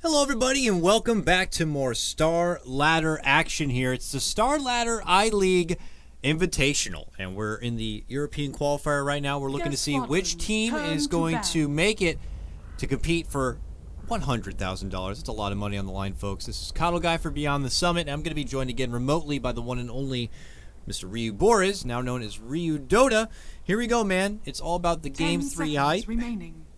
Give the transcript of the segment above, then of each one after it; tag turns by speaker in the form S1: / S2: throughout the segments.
S1: Hello everybody and welcome back to more Star Ladder action here. It's the Star Ladder I-League Invitational and we're in the European qualifier right now. We're looking to see which team is going to make it to compete for $100,000. It's a lot of money on the line, folks. This is KotLGuy for Beyond the Summit, and I'm going to be joined again remotely by the one and only Mr. Ryu Boris, now known as Prodota. Here we go, man. It's all about the Game 3 hype.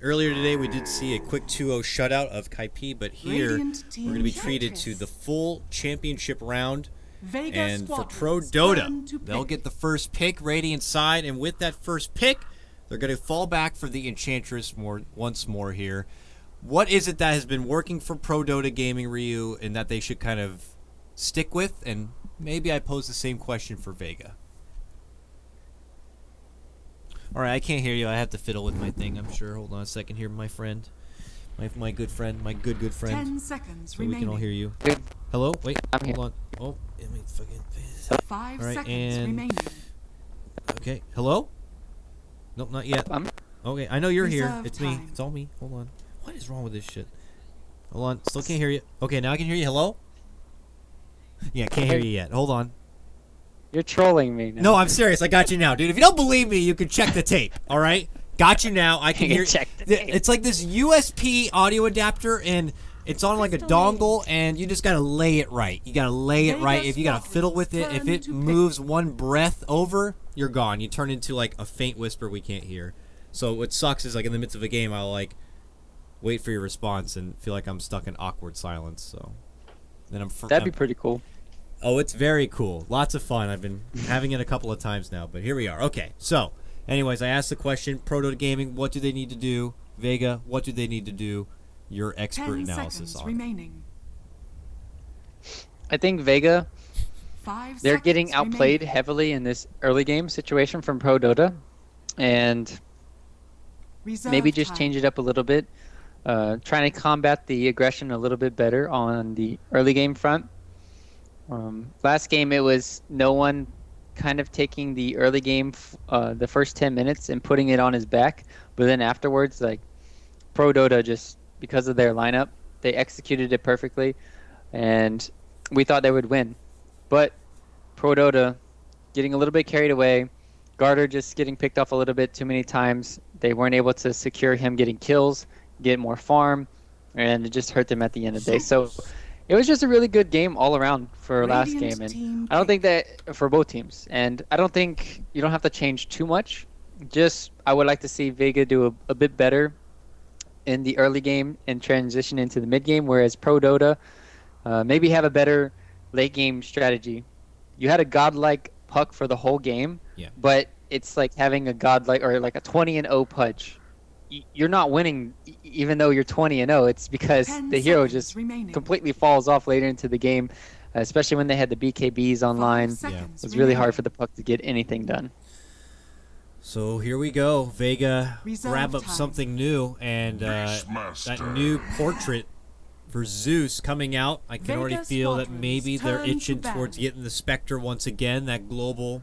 S1: Earlier today, we did see a quick 2-0 shutout of KotLGuy, but here we're going to be treated to the full championship round.
S2: Vega
S1: and for Prodota, they'll get the first pick, Radiant side, and with that first pick, they're going to fall back for the Enchantress once more here. What is it that has been working for Prodota Gaming, Ryu, and that they should kind of stick with? And maybe I pose the same question for Vega. Alright, I can't hear you. I have to fiddle with my thing, I'm sure. Hold on a second here, my friend. My good friend. My good friend.
S2: 10 seconds
S1: so we can all hear you. Hello? Wait, hold on. Oh, let me fucking...
S2: 5
S1: right,
S2: seconds remaining.
S1: Okay, hello? Nope, not yet. Okay, I know you're here. It's me. It's all me. Hold on. What is wrong with this shit? Hold on. Still can't hear you. Okay, now I can hear you. Hello? Yeah, can't hear you yet. Hold on.
S3: You're trolling me now.
S1: No, I'm serious. I got you now, dude. If you don't believe me, you can check the tape. All right? Got you now. I can hear.
S3: Check the tape.
S1: It's like this USP audio adapter, and it's on like a dongle, and you just gotta lay it right. You gotta lay it right. If you gotta fiddle with it, if it moves one breath over, you're gone. You turn into like a faint whisper we can't hear. So what sucks is like in the midst of a game, I'll like wait for your response and feel like I'm stuck in awkward silence. So then
S3: that'd be pretty cool.
S1: Oh, it's very cool. Lots of fun. I've been having it a couple of times now, but here we are. Okay, so anyways, I asked the question, Prodota Gaming, what do they need to do? Vega, what do they need to do? Your expert analysis on
S2: remaining.
S3: I think Vega,
S2: 5
S3: they're getting
S2: seconds
S3: outplayed
S2: remaining.
S3: heavily in this early game situation from Prodota, and
S2: Reserve
S3: maybe just
S2: time.
S3: change it up a little bit. Trying to combat the aggression a little bit better on the early game front. Last game, it was no one kind of taking the early game, the first 10 minutes and putting it on his back. But then afterwards, like, Prodota just, because of their lineup, they executed it perfectly. And we thought they would win. But Prodota getting a little bit carried away. Garter just getting picked off a little bit too many times. They weren't able to secure him getting kills, get more farm, and it just hurt them at the end of the day. So it was just a really good game all around for last game, and I don't think that for both teams. And I don't think you don't have to change too much. Just I would like to see Vega do a bit better in the early game and transition into the mid game, whereas Prodota maybe have a better late game strategy. You had a godlike puck for the whole game, but it's like having a godlike or like a 20-0 pudge. You're not winning even though you're 20-0. It's because the hero just completely falls off later into the game, especially when they had the BKBs online. It was really hard for the puck to get anything done.
S1: So here we go. Vega grab up something new, and that new portrait for Zeus coming out. I can already feel that maybe they're itching towards getting the Spectre once again. That global,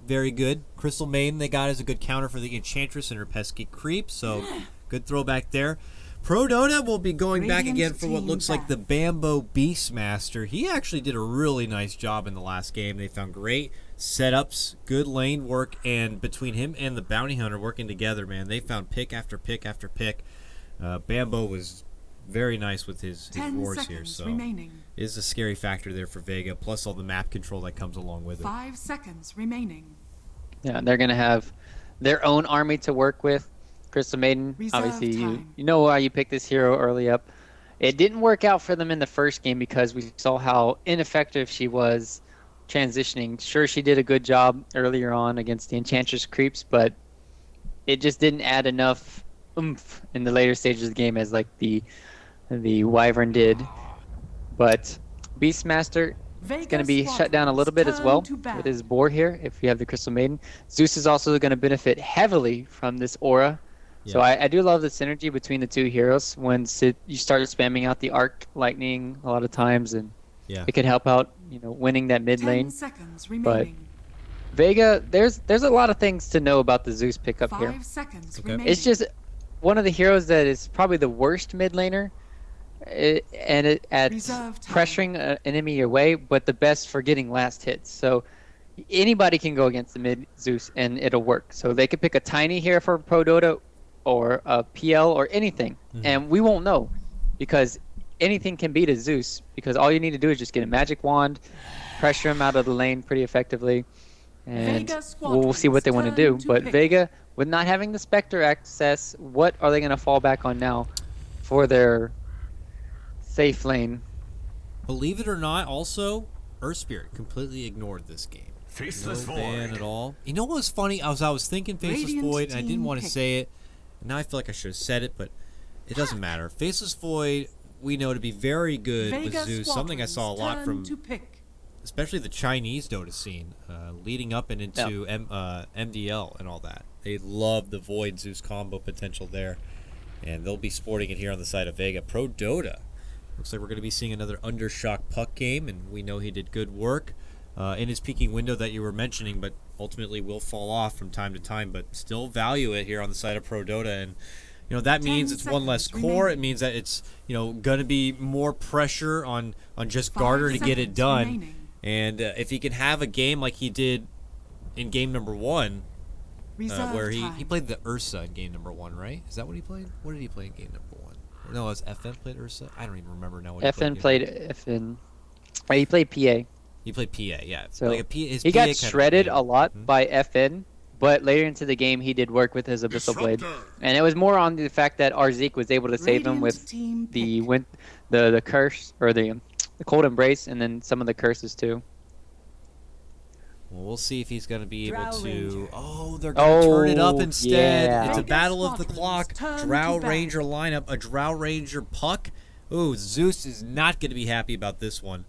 S1: very good. Crystal Maiden they got as a good counter for the Enchantress and her pesky creep, so good throwback there. Prodota will be going back again for what looks like the Bambo Beastmaster. He actually did a really nice job in the last game. They found great setups, good lane work, and between him and the Bounty Hunter working together, man, they found pick after pick after pick. Bambo was very nice with his wars here, so is a scary factor there for Vega, plus all the map control that comes along with it.
S2: 5 seconds remaining.
S3: Yeah, they're going to have their own army to work with. Crystal Maiden, obviously, you know why you picked this hero early up. It didn't work out for them in the first game because we saw how ineffective she was transitioning. Sure, she did a good job earlier on against the Enchantress creeps, but it just didn't add enough oomph in the later stages of the game as like the Wyvern did. But Beastmaster is going to be shut down a little bit as well with his boar here if you have the Crystal Maiden. Zeus is also going to benefit heavily from this aura. So I do love the synergy between the two heroes when you start spamming out the arc lightning a lot of times, and it could help out, winning that mid lane. But Vega, there's a lot of things to know about the Zeus pickup here.
S2: 5 seconds
S3: It's just one of the heroes that is probably the worst mid laner, at
S2: Reserve time.
S3: pressuring an enemy your way, but the best for getting last hits. So anybody can go against the mid Zeus and it'll work. So they could pick a tiny hero for Prodota or a PL or anything, and we won't know because anything can beat a Zeus because all you need to do is just get a magic wand, pressure him out of the lane pretty effectively, and
S2: Vega
S3: we'll see what they want to do.
S2: squadrons, turn
S3: But
S2: to pick.
S3: Vega, with not having the Spectre access, what are they going to fall back on now for their safe lane?
S1: Believe it or not, also, Earth Spirit completely ignored this game.
S4: Faceless
S1: No ban
S4: Void.
S1: at all. You know what was funny? I was thinking Faceless
S2: Radiant
S1: Void, and I didn't
S2: team
S1: want to
S2: pick.
S1: say it. And now I feel like I should have said it, but it doesn't matter. Faceless Void, we know to be very good with
S2: Vega
S1: Zeus. Something I saw a lot
S2: turn
S1: from,
S2: to pick.
S1: especially the Chinese Dota scene, leading up and into MDL and all that. They love the Void Zeus combo potential there, and they'll be sporting it here on the side of Vega. Prodota. Looks like we're going to be seeing another Undershock puck game, and we know he did good work in his peaking window that you were mentioning, but ultimately will fall off from time to time, but still value it here on the side of Prodota. And that
S2: 10
S1: means it's one less
S2: seconds
S1: core.
S2: remaining.
S1: It means that it's going to be more pressure on just
S2: 5
S1: Garter to get it
S2: seconds
S1: done.
S2: remaining.
S1: And if he can have a game like he did in game number 1,
S2: Reserve
S1: where he
S2: time.
S1: played the Ursa in game number 1, right? Is that what he played? What did he play in game number 1? No, it was FN played Ursa. I don't even remember now. What he
S3: FN
S1: played.
S3: played FN. He played PA.
S1: He played PA, yeah.
S3: So
S1: like his
S3: he
S1: PA
S3: got
S1: kind of
S3: shredded
S1: played.
S3: a lot by FN, but later into the game he did work with his Abyssal Blade, and it was more on the fact that our Zeke was able to save him
S2: Radiant
S3: with
S2: team
S3: the
S2: pick.
S3: the curse or the Cold Embrace, and then some of the curses too.
S1: Well, we'll see if he's going to be able
S5: Drow
S1: to.
S5: Ranger.
S1: Oh, they're going to turn it up
S3: Oh,
S1: instead.
S3: yeah.
S1: It's a
S2: Vega
S1: battle of the
S2: squadrons,
S1: clock.
S2: turn
S1: Drow
S2: to battle.
S1: Ranger lineup, a Drow Ranger puck. Ooh, Zeus is not going to be happy about this one.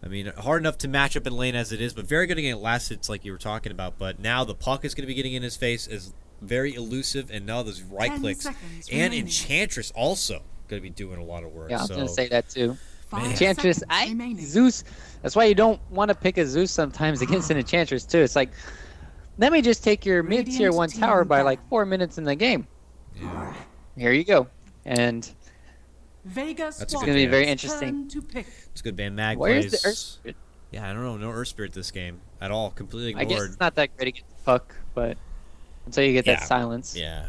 S1: I mean, hard enough to match up in lane as it is, but very good against last hits like you were talking about. But now the puck is going to be getting in his face, is very elusive, and now those right
S2: 10
S1: clicks.
S2: seconds
S1: And
S2: remaining.
S1: Enchantress also going to be doing a lot of work.
S3: Yeah, I was
S1: so.
S3: gonna say that too.
S2: 5
S3: Enchantress,
S2: seconds remaining.
S3: Zeus. That's why you don't want to pick a Zeus sometimes against an Enchantress too. It's like, let me just take your mid tier
S2: Radiant
S3: 1
S2: team
S3: tower by like
S2: down.
S3: 4 minutes in the game.
S1: Yeah.
S3: Here you go. And
S2: Vega
S1: It's
S3: it's gonna be very
S2: squadrons,
S3: interesting.
S2: turn to pick.
S1: It's good band mag
S3: Where's
S1: plays.
S3: the Earth Spirit?
S1: Yeah, I don't know. No Earth Spirit this game at all. Completely
S3: I guess
S1: ignored.
S3: it's not that great against the puck, but until you get
S1: Yeah.
S3: that silence.
S1: Yeah.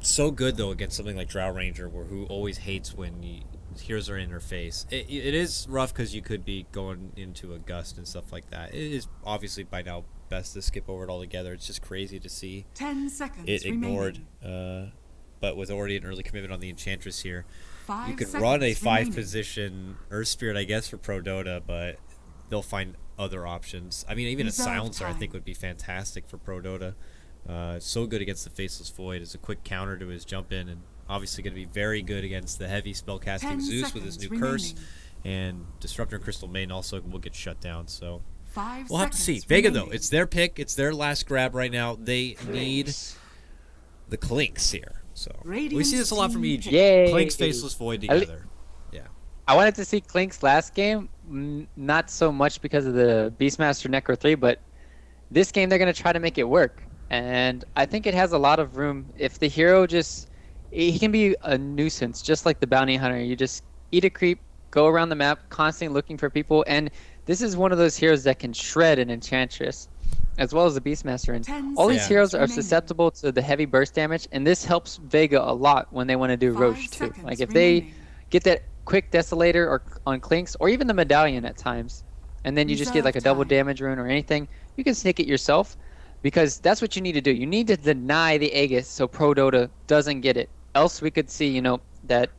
S1: So good though against something like Drow Ranger, who always hates when heroes are in her face. It is rough because you could be going into a gust and stuff like that. It is obviously by now best to skip over it altogether. It's just crazy to see
S2: 10 seconds
S1: it ignored.
S2: remaining.
S1: But with already an early commitment on the Enchantress here,
S2: 5
S1: you could
S2: seconds
S1: run a
S2: remaining.
S1: 5-position Earth Spirit, I guess, for Prodota, but they'll find other options. I mean, even a
S2: Reserve
S1: Silencer I
S2: time.
S1: think would be fantastic for Prodota. So good against the Faceless Void as a quick counter to his jump in, and obviously going to be very good against the heavy spellcasting
S2: 10
S1: Zeus with his new
S2: seconds
S1: curse,
S2: remaining.
S1: and Disruptor and Crystal Maiden also will get shut down. So
S2: 5
S1: we'll have to see.
S2: seconds
S1: Vega though,
S2: remaining.
S1: it's their pick, it's their last grab right now. They need the Clinks here. So we see this a lot from EG.
S3: Yay.
S1: Clinks, Faceless Void
S3: At le-
S1: together. Yeah.
S3: I wanted to see Clink's last game, not so much because of the Beastmaster Necro 3, but this game they're going to try to make it work. And I think it has a lot of room. If the hero he can be a nuisance, just like the Bounty Hunter. You just eat a creep, go around the map, constantly looking for people. And this is one of those heroes that can shred an Enchantress, as well as the Beastmaster. And
S2: 10
S3: all these
S1: seconds
S3: heroes are
S2: remaining.
S3: susceptible to the heavy burst damage, and this helps Vega a lot when they want to do
S2: 5
S3: Roche too.
S2: seconds
S3: Like if
S2: remaining.
S3: they get that quick Desolator or on Clinks, or even the Medallion at times, and then you just get like a
S2: Reserve
S3: double
S2: time.
S3: damage rune or anything, you can sneak it yourself, because that's what you need to do. You need to deny the Aegis so Prodota doesn't get it. Else we could see, that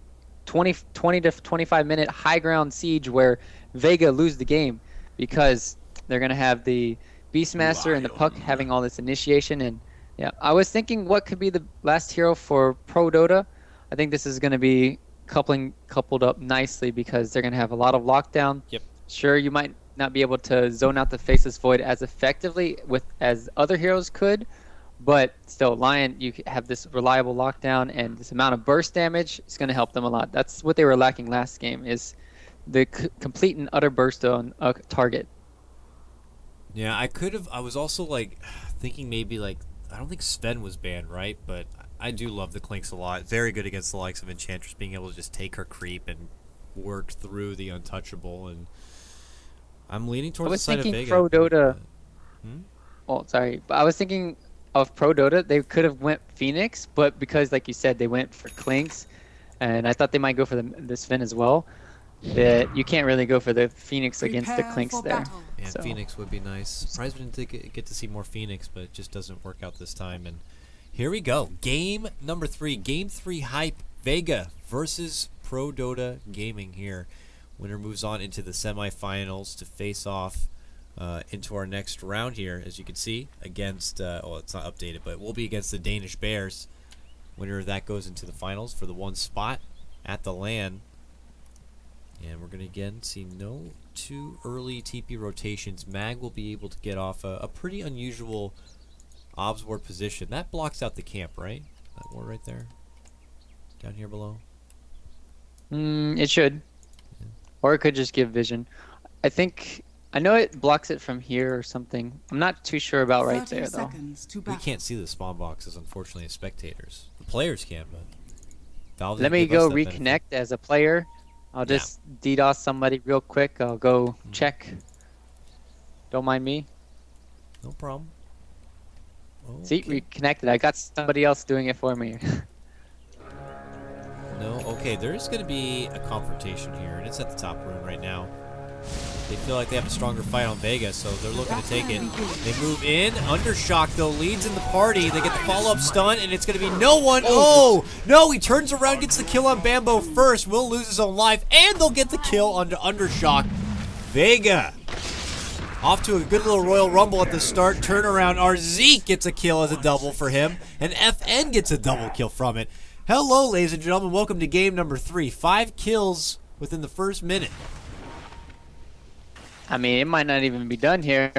S3: 20 to 25 minute high ground siege where Vega lose the game, because they're going to have the Beastmaster and the Puck having all this initiation. And yeah, I was thinking what could be the last hero for Prodota. I think this is going to be coupled up nicely, because they're going to have a lot of lockdown.
S1: Yep.
S3: Sure, you might not be able to zone out the Faceless Void as effectively as other heroes could, but still, Lion, you have this reliable lockdown, and this amount of burst damage is going to help them a lot. That's what they were lacking last game, is the complete and utter burst on a target.
S1: Yeah, I was also like thinking maybe like I don't think Sven was banned, right? But I do love the Clinks a lot. Very good against the likes of Enchantress, being able to just take her creep and work through the untouchable. And I'm leaning towards the side of Vega.
S3: Prodota. Oh, sorry. But I was thinking of Prodota. They could have went Phoenix, but because, like you said, they went for Clinks, and I thought they might go for the Sven as well. That you can't really go for the Phoenix against the Clinks there.
S1: Yeah,
S3: So.
S1: Phoenix would be nice. Surprised we didn't get to see more Phoenix, but it just doesn't work out this time. And here we go. Game number 3. Game 3 hype. Vega versus Prodota Gaming here. Winner moves on into the semifinals to face off into our next round here, as you can see, against, well, it's not updated, but we'll be against the Danish Bears. Winner of that goes into the finals for the 1 spot at the LAN. And we're going to again see no too early TP rotations. Mag will be able to get off a pretty unusual obs ward position. That blocks out the camp, right? That ward right there? Down here below?
S3: It should. Yeah. Or it could just give vision. I know it blocks it from here or something. I'm not too sure about right there, though.
S1: We can't see the spawn boxes, unfortunately, as spectators. The players can, but Valve
S3: Let me go reconnect as a player. I'll just DDoS somebody real quick. I'll go check. Don't mind me.
S1: No problem.
S3: Okay. See, reconnected. I got somebody else doing it for me.
S1: No, okay, there is going to be a confrontation here, and it's at the top room right now. They feel like they have a stronger fight on Vega, so they're looking to take it. They move in. Undershock, though, leads in the party. They get the follow-up stun, and it's going to be no one. Oh, no, he turns around, gets the kill on Bambo first. Will lose his own life, and they'll get the kill on Undershock. Vega off to a good little Royal Rumble at the start. Turnaround. Zeke gets a kill as a double for him, and FN gets a double kill from it. Hello, ladies and gentlemen. Welcome to game number 3. 5 kills within the first minute.
S3: I mean, it might not even be done here.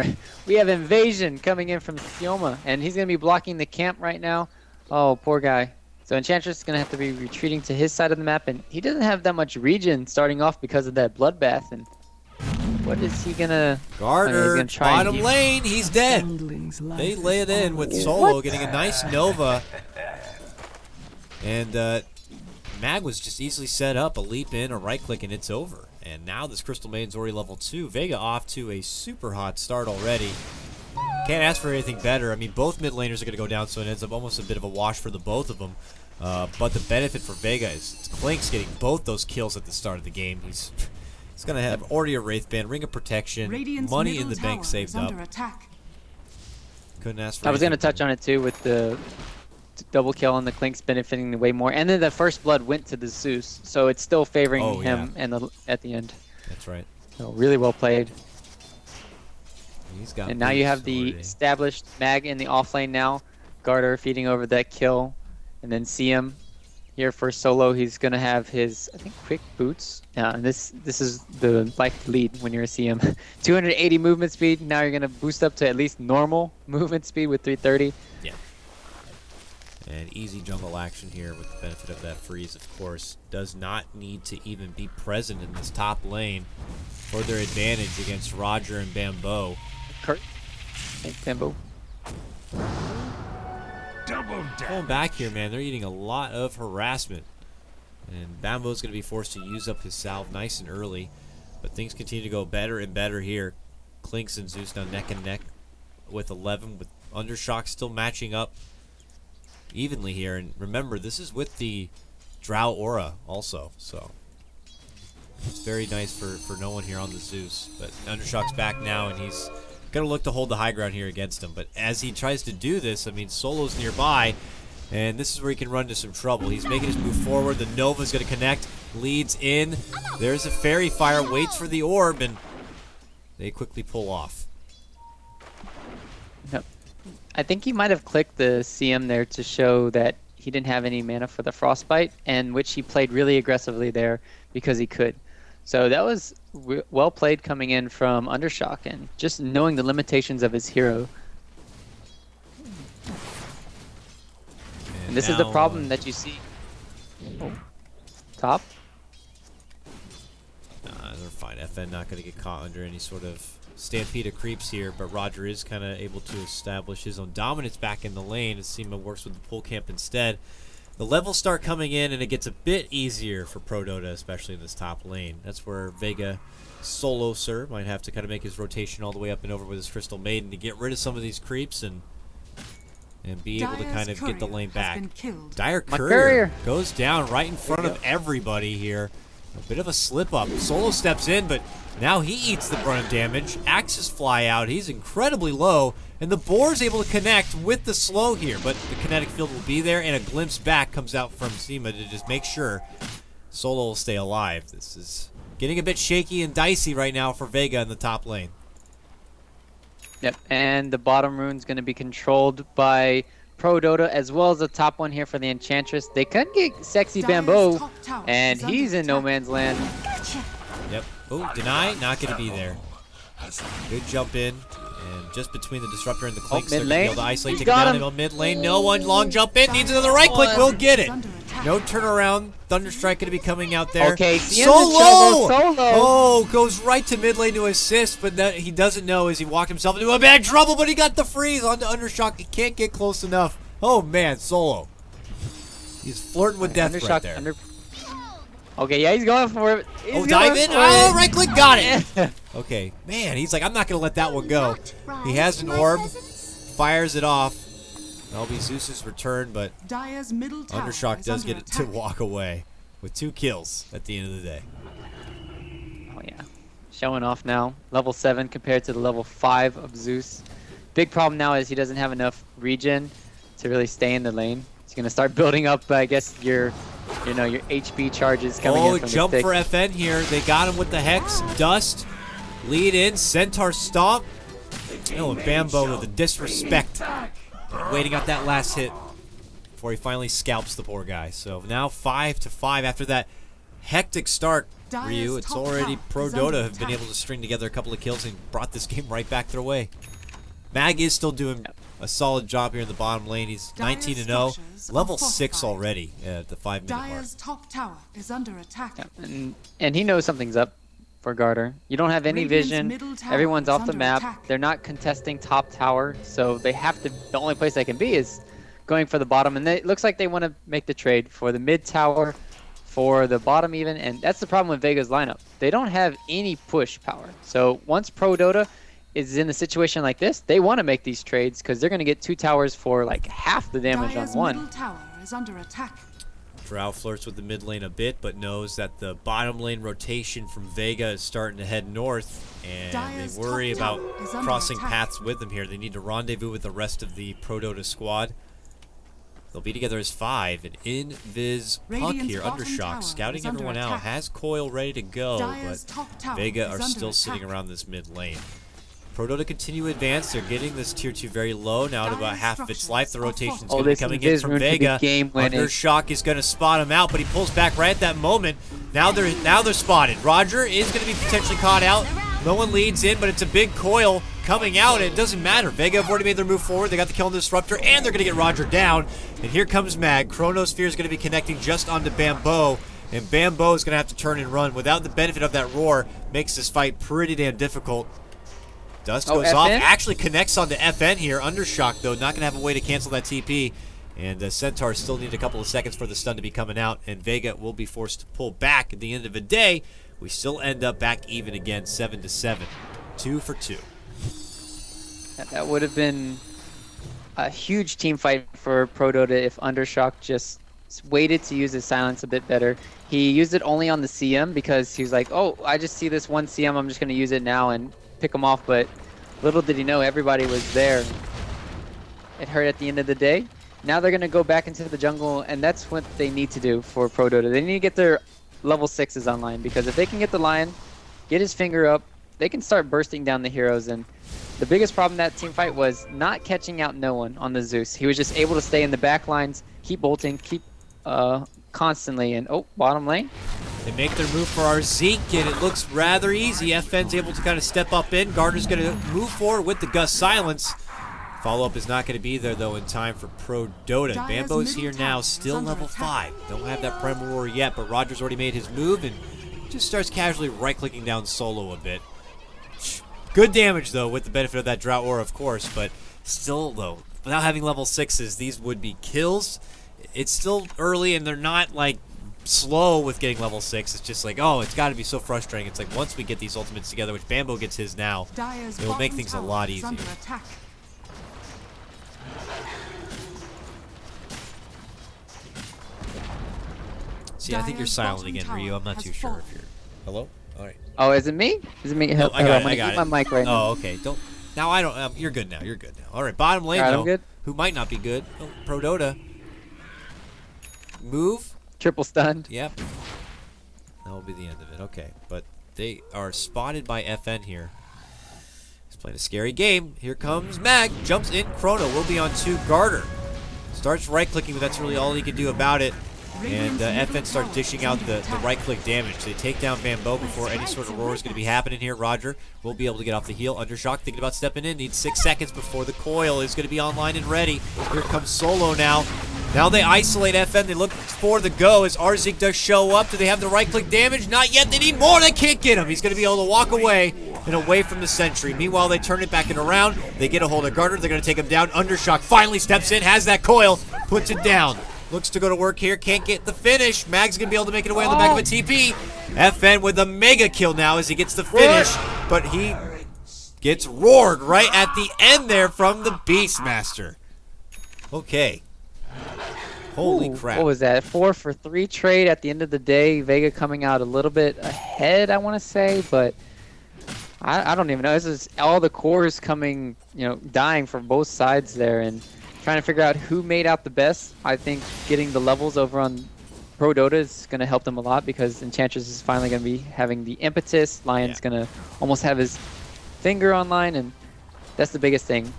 S3: We have Invasion coming in from Sioma, and he's going to be blocking the camp right now. Oh, poor guy. So Enchantress is going to have to be retreating to his side of the map, and he doesn't have that much regen starting off because of that bloodbath. And what is he going to...
S1: Garter, bottom lane, he's dead. They lay it in with Solo getting a nice Nova. And Mag was just easily set up, a leap in, a right click, and it's over. And now this Crystal Maiden's already level 2. Vega off to a super hot start already. Can't ask for anything better. I mean, both mid laners are going to go down, so it ends up almost a bit of a wash for the both of them. But the benefit for Vega is Clink's getting both those kills at the start of the game. He's going to have already a Wraith Band, Ring of Protection, money in the bank saved up. Couldn't ask for
S3: I was going to touch on it too with the double kill on the Clinks benefiting way more, and then the first blood went to the Zeus, so it's still favoring him and at the end.
S1: That's right.
S3: So really well played.
S1: He's got.
S3: And now you have the established Mag in the off lane now. Garter feeding over that kill, and then CM here for Solo. He's gonna have his, I think, quick boots. Yeah, and this is the life lead when you're a CM. 280 movement speed. Now you're gonna boost up to at least normal movement speed with 330.
S1: Yeah. And easy jungle action here with the benefit of that freeze, of course. Does not need to even be present in this top lane for their advantage against Roger and Bambo.
S3: Kurt. Thanks, Bambo.
S1: Pulling back here, man. They're eating a lot of harassment. And Bambo's going to be forced to use up his salve nice and early. But things continue to go better and better here. Clinks and Zeus now neck and neck with 11, with Undershock still matching up evenly here. And remember, this is with the Drow Aura also, so it's very nice for no one here on the Zeus. But Undershock's back now, and he's going to look to hold the high ground here against him. But as he tries to do this, I mean, Solo's nearby, and this is where he can run into some trouble. He's making his move forward. The Nova's going to connect, leads in. There's a Fairy Fire, waits for the orb, and they quickly pull off.
S3: Yep. I think he might have clicked the CM there to show that he didn't have any mana for the Frostbite, and which he played really aggressively there because he could. So that was well played coming in from Undershock, and just knowing the limitations of his hero. And this is the problem that you see. Oh. Top.
S1: They're fine. FN not going to get caught under any sort of stampede of creeps here, but Roger is kind of able to establish his own dominance back in the lane as Seema works with the pull camp instead. The levels start coming in, and it gets a bit easier for Prodota, especially in this top lane. That's where Vega solo sir might have to kind of make his rotation all the way up and over with his Crystal Maiden to get rid of some of these creeps and be able to kind of get the lane back. Dire Courier goes down right in front of everybody here. A bit of a slip up. Solo steps in, but now he eats the brunt of damage. Axes fly out. He's incredibly low, and the Boar's able to connect with the slow here, but the kinetic field will be there, and a glimpse back comes out from Seema to just make sure Solo will stay alive. This is getting a bit shaky and dicey right now for Vega in the top lane.
S3: Yep, and the bottom rune's going to be controlled by Prodota, as well as the top one here for the Enchantress. They could get Sexy Bamboo, and he's in no man's land.
S1: Yep. Oh, deny, not going to be there. Good jump in, and just between the Disruptor and the Clinks, they're going to be able to isolate, take him down in mid lane. No one, long jump in, needs another right click, will get it. No turnaround, Thunderstrike going to be coming out there.
S3: Okay,
S1: Solo! Oh, goes right to mid lane to assist, but that he doesn't know as he walked himself into a bad trouble, but he got the freeze onto Undershock. He can't get close enough. Oh man, Solo. He's flirting with death right there.
S3: Okay, yeah, he's going for it.
S1: Dive in. Oh, right click, got it. Okay, man, he's like, I'm not going to let that one go. He has an orb, fires it off. That'll be Zeus's return, but Undershock does get it to walk away with 2 kills at the end of the day.
S3: Oh, yeah. Showing off now. Level 7 compared to the level 5 of Zeus. Big problem now is he doesn't have enough regen to really stay in the lane. He's going to start building up, I guess, your HP charges coming in from the
S1: jump
S3: stick.
S1: for FN here. They got him with the Hex. Dust. Lead in. Centaur Stomp. Oh, and Bambo with the disrespect. Waiting out that last hit before he finally scalps the poor guy. So now 5-5 after that hectic start. Ryu, it's already Prodota have been able to string together a couple of kills and brought this game right back their way. Mag is still doing a solid job here in the bottom lane. He's 19-0, level 6 already at the 5-minute mark.
S2: Top tower is under attack.
S3: And he knows something's up for Garter. You don't have any vision. Everyone's off the map. They're not contesting top tower, so they have to. The only place they can be is going for the bottom, and it looks like they want to make the trade for the mid tower, for the bottom even, and that's the problem with Vega's lineup. They don't have any push power. So once Prodota is in a situation like this, they want to make these trades because they're going to get 2 towers for like half the damage on one.
S2: Middle tower is under attack.
S1: Drow flirts with the mid lane a bit, but knows that the bottom lane rotation from Vega is starting to head north, and they worry about crossing paths with them here. They need to rendezvous with the rest of the Prodota squad. They'll be together as 5, and Invis Puck here, Undershock, scouting everyone out, has Coil ready to go, but Vega are still sitting around this mid lane. Prodota continue to advance. They're getting this tier 2 very low now at about half of its life. The rotation's going to be coming in from Vega. Undershock is going to spot him out, but he pulls back right at that moment. Now they're spotted. Roger is going to be potentially caught out. No one leads in, but it's a big Coil coming out. It doesn't matter. Vega have already made their move forward. They got the kill on the Disruptor, and they're going to get Roger down. And here comes Mag. Chronosphere is going to be connecting just onto Bambo. And Bambo is going to have to turn and run. Without the benefit of that roar, makes this fight pretty damn difficult. Dust goes off, actually connects onto FN here. Undershock, though, not going to have a way to cancel that TP. And Centaur still need a couple of seconds for the stun to be coming out, and Vega will be forced to pull back. At the end of the day, we still end up back even again, 7-7. 2 for 2.
S3: That would have been a huge team fight for Prodota if Undershock just waited to use his silence a bit better. He used it only on the CM because he was like, oh, I just see this one CM, I'm just going to use it now and pick him off, but little did he know everybody was there. It hurt at the end of the day. Now they're going to go back into the jungle, and that's what they need to do for Prodota. They need to get their level 6s online, because if they can get the Lion, get his finger up, they can start bursting down the heroes. And the biggest problem in that team fight was not catching out no one on the Zeus. He was just able to stay in the back lines, keep bolting, keep constantly, and bottom lane.
S1: They make their move for our Zeke, and it looks rather easy. FN's able to kind of step up in. Gardner's going to move forward with the Gust Silence. Follow-up is not going to be there, though, in time for Prodota. Bambo's here now, still level 5. Don't have that Primal Roar yet, but Roger's already made his move and just starts casually right-clicking down Solo a bit. Good damage, though, with the benefit of that Drought Aura, of course. But still, though, without having level 6s, these would be kills. It's still early, and they're not, like, slow with getting level 6. It's just like, oh, it's got to be so frustrating. It's like once we get these ultimates together, which Bambo gets his now, it will make things a lot easier. See, I think you're silent again, Ryu. I'm not too sure if you're... Hello? All right.
S3: Oh, is it me? Is it me?
S1: No, I got it. I
S3: got
S1: it.
S3: My mic right now.
S1: Oh, okay. Don't... Now I don't... you're good now. You're good now. All right, bottom lane,
S3: All right,
S1: though,
S3: I'm good.
S1: who might not be good. Oh, Prodota. Move.
S3: Triple stunned.
S1: Yep. That will be the end of it. Okay, but they are spotted by FN here. He's playing a scary game. Here comes Mag. Jumps in. Chrono will be on 2. Garter starts right-clicking, but that's really all he can do about it. And FN starts dishing out the right-click damage. They take down Bambo before any sort of roar is going to be happening here. Roger will be able to get off the heel. Undershock thinking about stepping in. Needs 6 seconds before the coil is going to be online and ready. Here comes Solo now. Now they isolate FN. They look for the go as Arzik does show up. Do they have the right-click damage? Not yet. They need more. They can't get him. He's going to be able to walk away and away from the sentry. Meanwhile, they turn it back and around. They get a hold of Garter. They're going to take him down. Undershock finally steps in, has that coil, puts it down. Looks to go to work here. Can't get the finish. Mag's going to be able to make it away on the back of a TP. FN with a mega kill now as he gets the finish. But he gets roared right at the end there from the Beastmaster. Okay. Holy crap.
S3: What was that? 4 for 3 trade at the end of the day. Vega coming out a little bit ahead, I want to say. But I don't even know. This is all the cores coming, dying from both sides there. And trying to figure out who made out the best. I think getting the levels over on Prodota is going to help them a lot because Enchantress is finally going to be having the impetus. Lion's going to almost have his finger online, and that's the biggest thing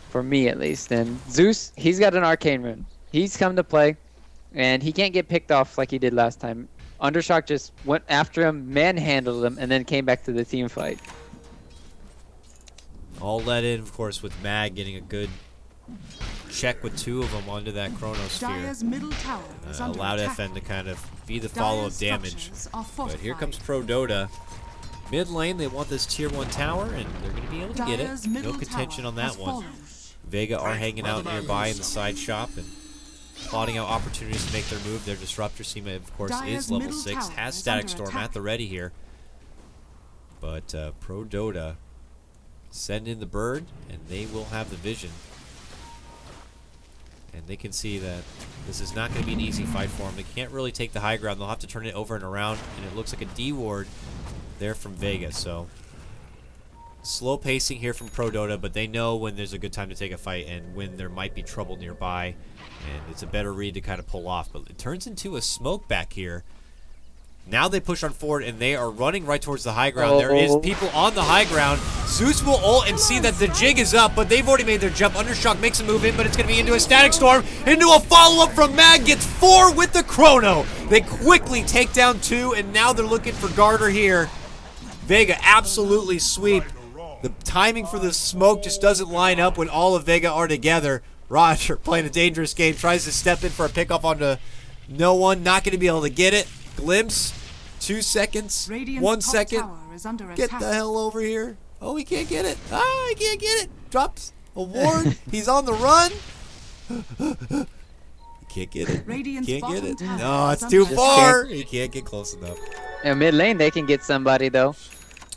S3: for me at least. And Zeus, he's got an arcane rune. He's come to play, and he can't get picked off like he did last time. Undershock just went after him, manhandled him, and then came back to the team fight.
S1: All let in, of course, with Mag getting a good check with 2 of them onto that Chronosphere. Allowed FN to kind of be the follow-up damage. But here comes Prodota. Mid lane, they want this tier 1 tower, and they're going to be able to get it. No contention on that one. Vega are hanging out nearby in the side shop and plotting out opportunities to make their move. Their Disruptor Seema, of course, is level 6. Has Static Storm at the ready here. But Prodota send in the bird, and they will have the vision. And they can see that this is not going to be an easy fight for them. They can't really take the high ground. They'll have to turn it over and around, and it looks like a D-ward there from Vega. So slow pacing here from Prodota, but they know when there's a good time to take a fight and when there might be trouble nearby. And it's a better read to kind of pull off. But it turns into a smoke back here. Now they push on forward, and they are running right towards the high ground. There is people on the high ground. Zeus will ult and see that the jig is up, but they've already made their jump. Undershock makes a move in, but it's going to be into a Static Storm, into a follow-up from Mag, gets 4 with the Chrono. They quickly take down 2, and now they're looking for Garter here. Vega absolutely sweep. The timing for the smoke just doesn't line up when all of Vega are together. Roger playing a dangerous game, tries to step in for a pickoff onto no one, not going to be able to get it. Glimpse, 2 seconds, 1 second. Get the hell over here. Oh, he can't get it. Ah, he can't get it. Drops a ward. He's on the run. He can't get it. Can't get it. No, it's too far. He can't get close enough.
S3: In mid lane, they can get somebody though.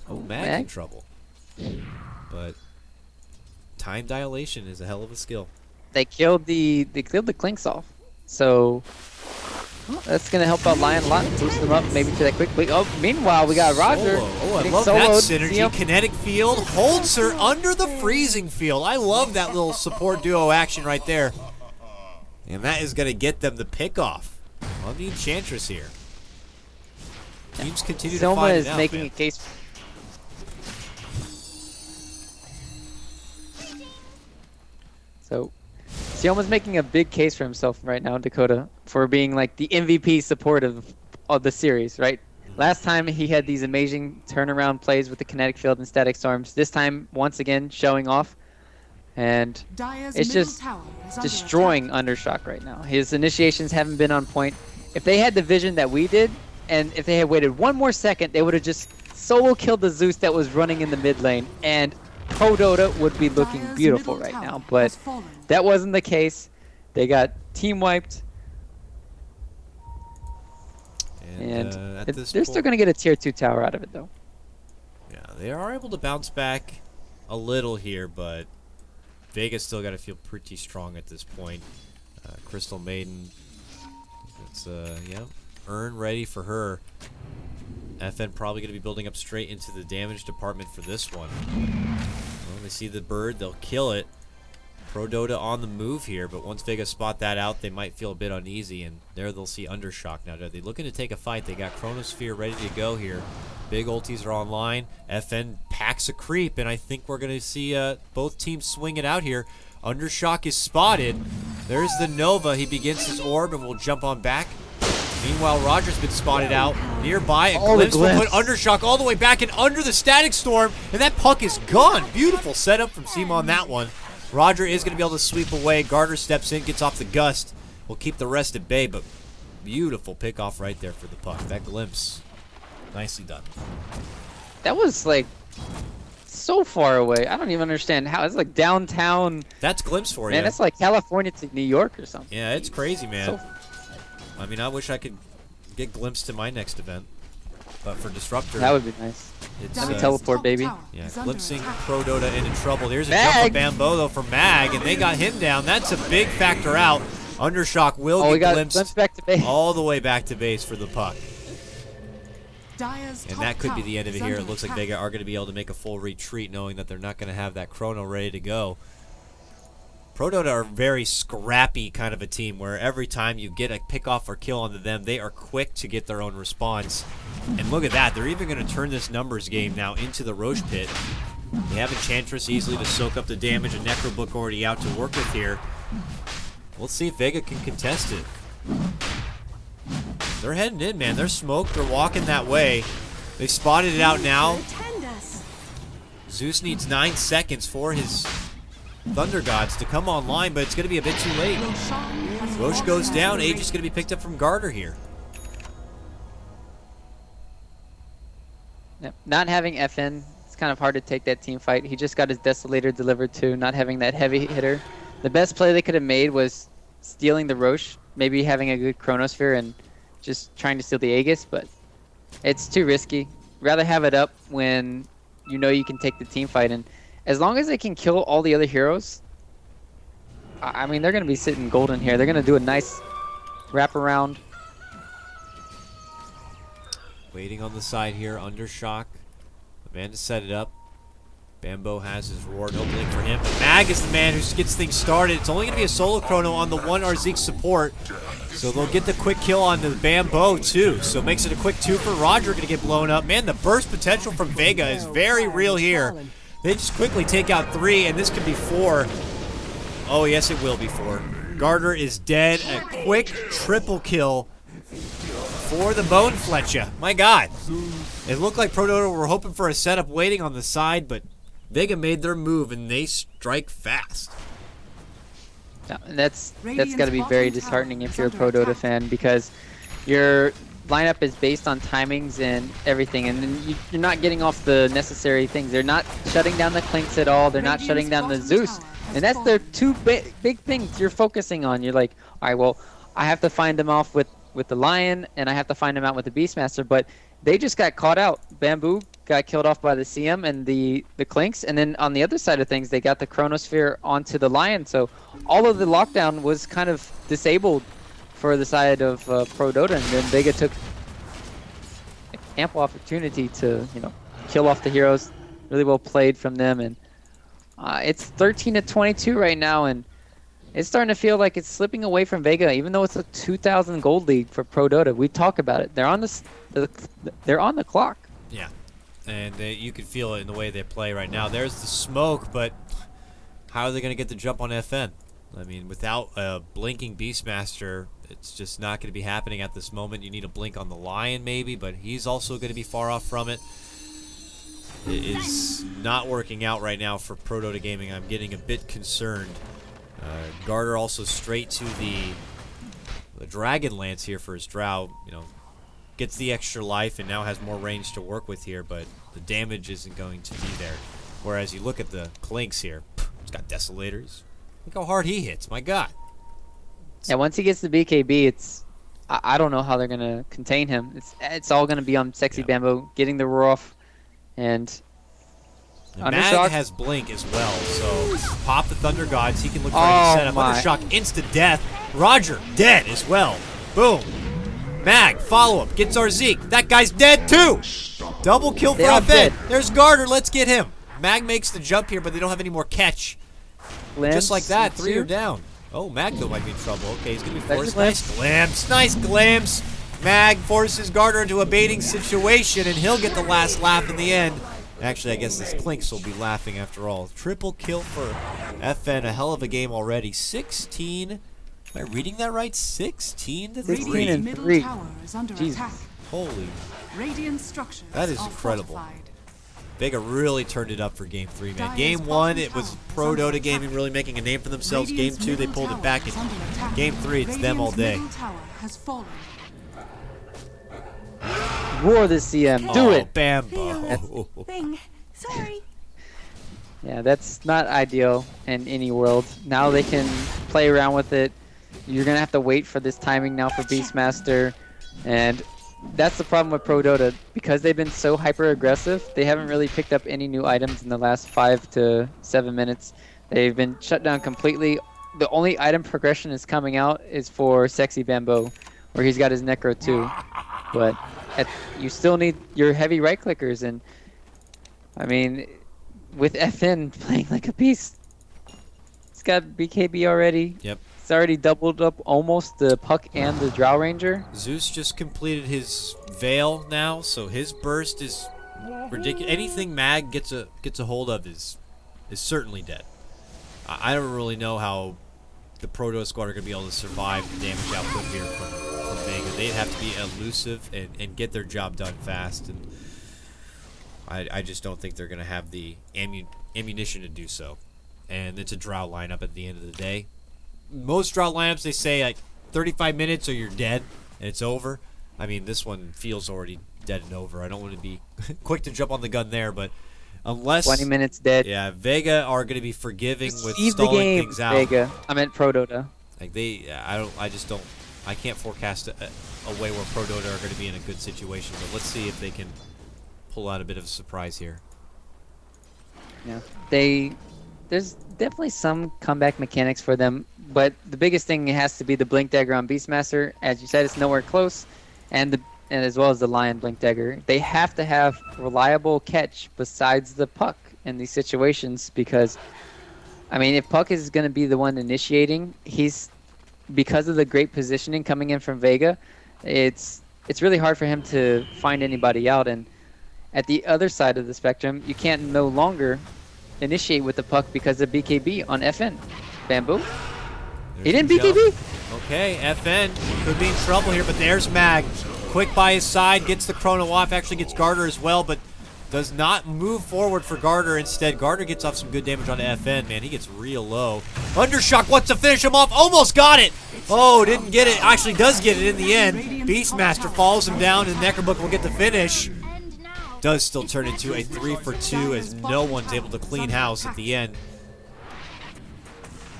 S1: Oh, Mag in trouble. But time dilation is a hell of a skill.
S3: They killed the Clinks off. So well, that's going to help out Lion a lot, boost them up maybe to that quick. Oh, meanwhile, we got Roger.
S1: Oh, I love that synergy. Kinetic field holds her under the freezing field. I love that little support duo action right there. And that is going to get them the pick off on the Enchantress here. Teams continue to find it out,
S3: making a case. So Sioma's making a big case for himself right now in Dakota for being like the MVP support of the series, right? Last time he had these amazing turnaround plays with the kinetic field and static storms. This time, once again, showing off. And it's just destroying Undershock right now. His initiations haven't been on point. If they had the vision that we did, and if they had waited 1 more second, they would have just solo killed the Zeus that was running in the mid lane, and Prodota would be looking
S2: Dire's
S3: beautiful
S2: middle
S3: right
S2: tower
S3: now, but
S2: has fallen.
S3: that wasn't the case. They got team wiped, and
S1: at this
S3: they're
S1: point,
S3: still going to get a tier 2 tower out of it, though.
S1: yeah, they are able to bounce back a little here, but Vega's still got to feel pretty strong at this point. Crystal Maiden, it's yeah, Urn ready for her. FN probably going to be building up straight into the damage department for this one. Well, they see the bird, they'll kill it. Prodota on the move here, but once Vega spot that out, they might feel a bit uneasy, and there they'll see Undershock. Now, are they looking to take a fight? They got Chronosphere ready to go here. Big ultis are online. FN packs a creep, and I think we're going to see both teams swing it out here. Undershock is spotted. There's the Nova. He begins his orb and will jump on back. Meanwhile, Roger's been spotted out nearby, and Glimpse will put Undershock all the way back and under the Static Storm, and that puck is gone. Beautiful setup from Seema on that one. Roger is going to be able to sweep away. Garter steps in, gets off the gust. Will keep the rest at bay, but beautiful pickoff right there for the puck. That Glimpse, nicely done.
S3: That was like so far away. I don't even understand how. It's like downtown.
S1: That's Glimpse for you.
S3: Man, it's like California to New York or something.
S1: Yeah, it's crazy, man.
S3: So,
S1: I mean, I wish I could get Glimpse to my next event, but for Disruptor,
S3: that would be nice.
S1: it's
S3: Let me teleport, baby.
S1: yeah, glimpsing Prodota into trouble. Here's a jump of Bambo though for Mag, and they got him down. That's a big factor out. Undershock will get glimpsed
S3: back to base.
S1: all the way back to base for the puck.
S2: Dire's
S1: And
S2: top
S1: that could be
S2: tower
S1: the end of it
S2: is
S1: here. It
S2: under
S1: looks like
S2: attack.
S1: Vega are going to be able to make a full retreat, knowing that they're not going to have that Chrono ready to go. Prodota are very scrappy kind of a team, where every time you get a pickoff or kill onto them, they are quick to get their own response. And look at that. They're even going to turn this numbers game now into the Roche Pit. They have Enchantress easily to soak up the damage, and Necrobook already out to work with here. We'll see if Vega can contest it. They're heading in, man. They're smoked. They're walking that way. They spotted it out now. Zeus needs 9 seconds for his Thunder Gods to come online, but it's going to be a bit too late. Roche goes down. Age is going to be picked up from Garter here.
S3: Yep. Not having FN, it's kind of hard to take that team fight. He just got his Desolator delivered too, not having that heavy hitter. The best play they could have made was stealing the Roche, maybe having a good Chronosphere and just trying to steal the Aegis, but it's too risky. Rather have it up when you know you can take the team fight, and as long as they can kill all the other heroes, I mean, they're going to be sitting golden here. They're going to do a nice wraparound.
S1: Waiting on the side here, Undershock. The man to set it up. Bambo has his reward opening for him. But Mag is the man who gets things started. It's only going to be a solo chrono on the one Arzik support. So they'll get the quick kill on the Bambo too. So it makes it a quick 2 for Roger, going to get blown up. Man, the burst potential from Vega is very real here. They just quickly take out 3, and this could be 4. Oh, yes, it will be 4. Garter is dead. A quick triple kill for the Bone Fletcher. My God. It looked like Prodota were hoping for a setup waiting on the side, but Vega made their move, and they strike fast.
S3: Yeah, and that's got to be very disheartening if you're a Prodota fan, because your lineup is based on timings and everything, and then you're not getting off the necessary things. They're not shutting down the Clinks at all. They're not shutting down the Zeus, and that's their 2 big things you're focusing on. You're like, all right, well, I have to find them off with the Lion, and I have to find them out with the Beastmaster, but they just got caught out. Bamboo got killed off by the CM and the Clinks, and then on the other side of things, they got the Chronosphere onto the Lion, so all of the lockdown was kind of disabled for the side of Prodota, and then Vega took ample opportunity to, kill off the heroes. Really well played from them, and it's 13-22 right now, and it's starting to feel like it's slipping away from Vega, even though it's a 2,000 gold league for Prodota. We talk about it. They're on they're on the clock.
S1: Yeah, and you can feel it in the way they play right now. There's the smoke, but how are they going to get the jump on FN? I mean, without a blinking Beastmaster, it's just not going to be happening at this moment. You need a blink on the Lion maybe, but he's also going to be far off from it. It is not working out right now for Prodota Gaming. I'm getting a bit concerned. Garter also straight to the Dragon Lance here for his Drow. gets the extra life and now has more range to work with here, but the damage isn't going to be there. Whereas you look at the Clinks here, he's got Desolators. Look how hard he hits, my god.
S3: Yeah, once he gets the BKB, it's I don't know how they're gonna contain him. It's all gonna be on Sexy Bamboo getting the roar off, and
S1: Mag has Blink as well, so pop the Thunder Gods. He can look for any setup. Undershock, insta-death. Roger, dead as well. Boom. Mag, follow-up, gets our Zeke. That guy's dead too. Double kill for FN. There's Garter, let's get him. Mag makes the jump here, but they don't have any more catch. Just like that, 3 are down. Oh, Mag though might be in trouble. Okay, he's gonna be forced. Nice glimpse, nice glimpse. Mag forces Garter into a baiting situation, and he'll get the last laugh in the end. Actually, I guess this Clinks will be laughing after all. Triple kill for FN. A hell of a game already. 16. Am I reading that right? 16 to 3.
S3: 16 and
S2: middle
S3: 3.
S2: tower is under
S3: Jesus.
S2: attack.
S1: Holy.
S2: Radiant structures
S1: That is
S2: are
S1: incredible.
S2: fortified.
S1: Vega really turned it up for Game 3, man. Game 1, it was Prodota Gaming really making a name for themselves. Game 2, they pulled it back. And Game 3, it's them all day.
S2: Middle tower has fallen.
S3: Roar the CM. Do it.
S1: Bambo.
S4: Thing. Sorry.
S3: Yeah, that's not ideal in any world. Now they can play around with it. You're gonna have to wait for this timing now for Beastmaster, and that's the problem with Prodota. Because they've been so hyper aggressive, they haven't really picked up any new items in the last 5 to 7 minutes. They've been shut down completely. The only item progression is coming out is for Sexy Bamboo, where he's got his Necro too. But you still need your heavy right clickers, and I mean, with FN playing like a beast, he's got BKB already.
S1: Yep.
S3: It's already doubled up almost the Puck and the Drow Ranger.
S1: Zeus just completed his Veil now, so his burst is ridiculous. Anything Mag gets a hold of is certainly dead. I don't really know how the Proto squad are going to be able to survive the damage output here from Vega. They'd have to be elusive and get their job done fast, and I just don't think they're going to have the ammunition to do so. And it's a Drow lineup at the end of the day. Most Drow lineups, they say like 35 minutes or you're dead and it's over. I mean, this one feels already dead and over. I don't want to be quick to jump on the gun there, but unless
S3: 20 minutes dead.
S1: Yeah, Vega are going to be forgiving with
S3: Leave the
S1: stalling
S3: game,
S1: things out.
S3: Vega. I meant Prodota.
S1: Like I can't forecast a way where Prodota are going to be in a good situation, but let's see if they can pull out a bit of a surprise here.
S3: Yeah, there's definitely some comeback mechanics for them, but the biggest thing has to be the Blink Dagger on Beastmaster. As you said, it's nowhere close, and as well as the Lion Blink Dagger. They have to have reliable catch besides the Puck in these situations, because, I mean, if Puck is going to be the one initiating, because of the great positioning coming in from Vega, it's really hard for him to find anybody out. And at the other side of the spectrum, you can't no longer initiate with the Puck because of BKB on FN. Bamboo? He didn't BKB?
S1: Okay, FN could be in trouble here, but there's Mag. Quick by his side, gets the Chrono off, actually gets Garter as well, but does not move forward for Garter. Instead, Garter gets off some good damage on FN. Man, he gets real low. Undershock wants to finish him off. Almost got it. Oh, didn't get it. Actually does get it in the end. Beastmaster falls him down, and Necrobook will get the finish. Does still turn into a 3-for-2 as no one's able to clean house at the end.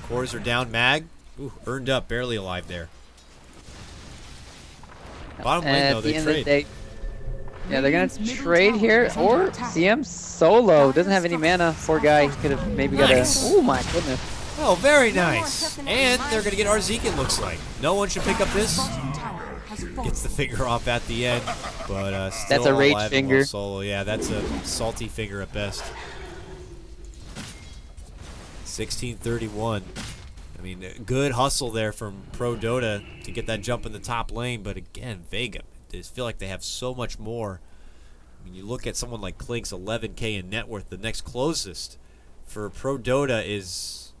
S1: Cores are down. Mag, ooh, earned up, barely alive there. Bottom lane, though, they trade.
S3: Yeah, they're going to trade here, or CM solo. Doesn't have any mana. Poor guy. He could have maybe got a... Oh, my goodness.
S1: Oh, very nice. And they're going to get Arzeek, it looks like. No one should pick up this. Gets the finger off at the end, but still
S3: that's a rage
S1: alive
S3: finger.
S1: Solo. Yeah, that's a salty finger at best. 16:31. I mean, good hustle there from Prodota to get that jump in the top lane, but again, Vega, I just feel like they have so much more. I mean, you look at someone like Klink's 11K in net worth. The next closest for Prodota is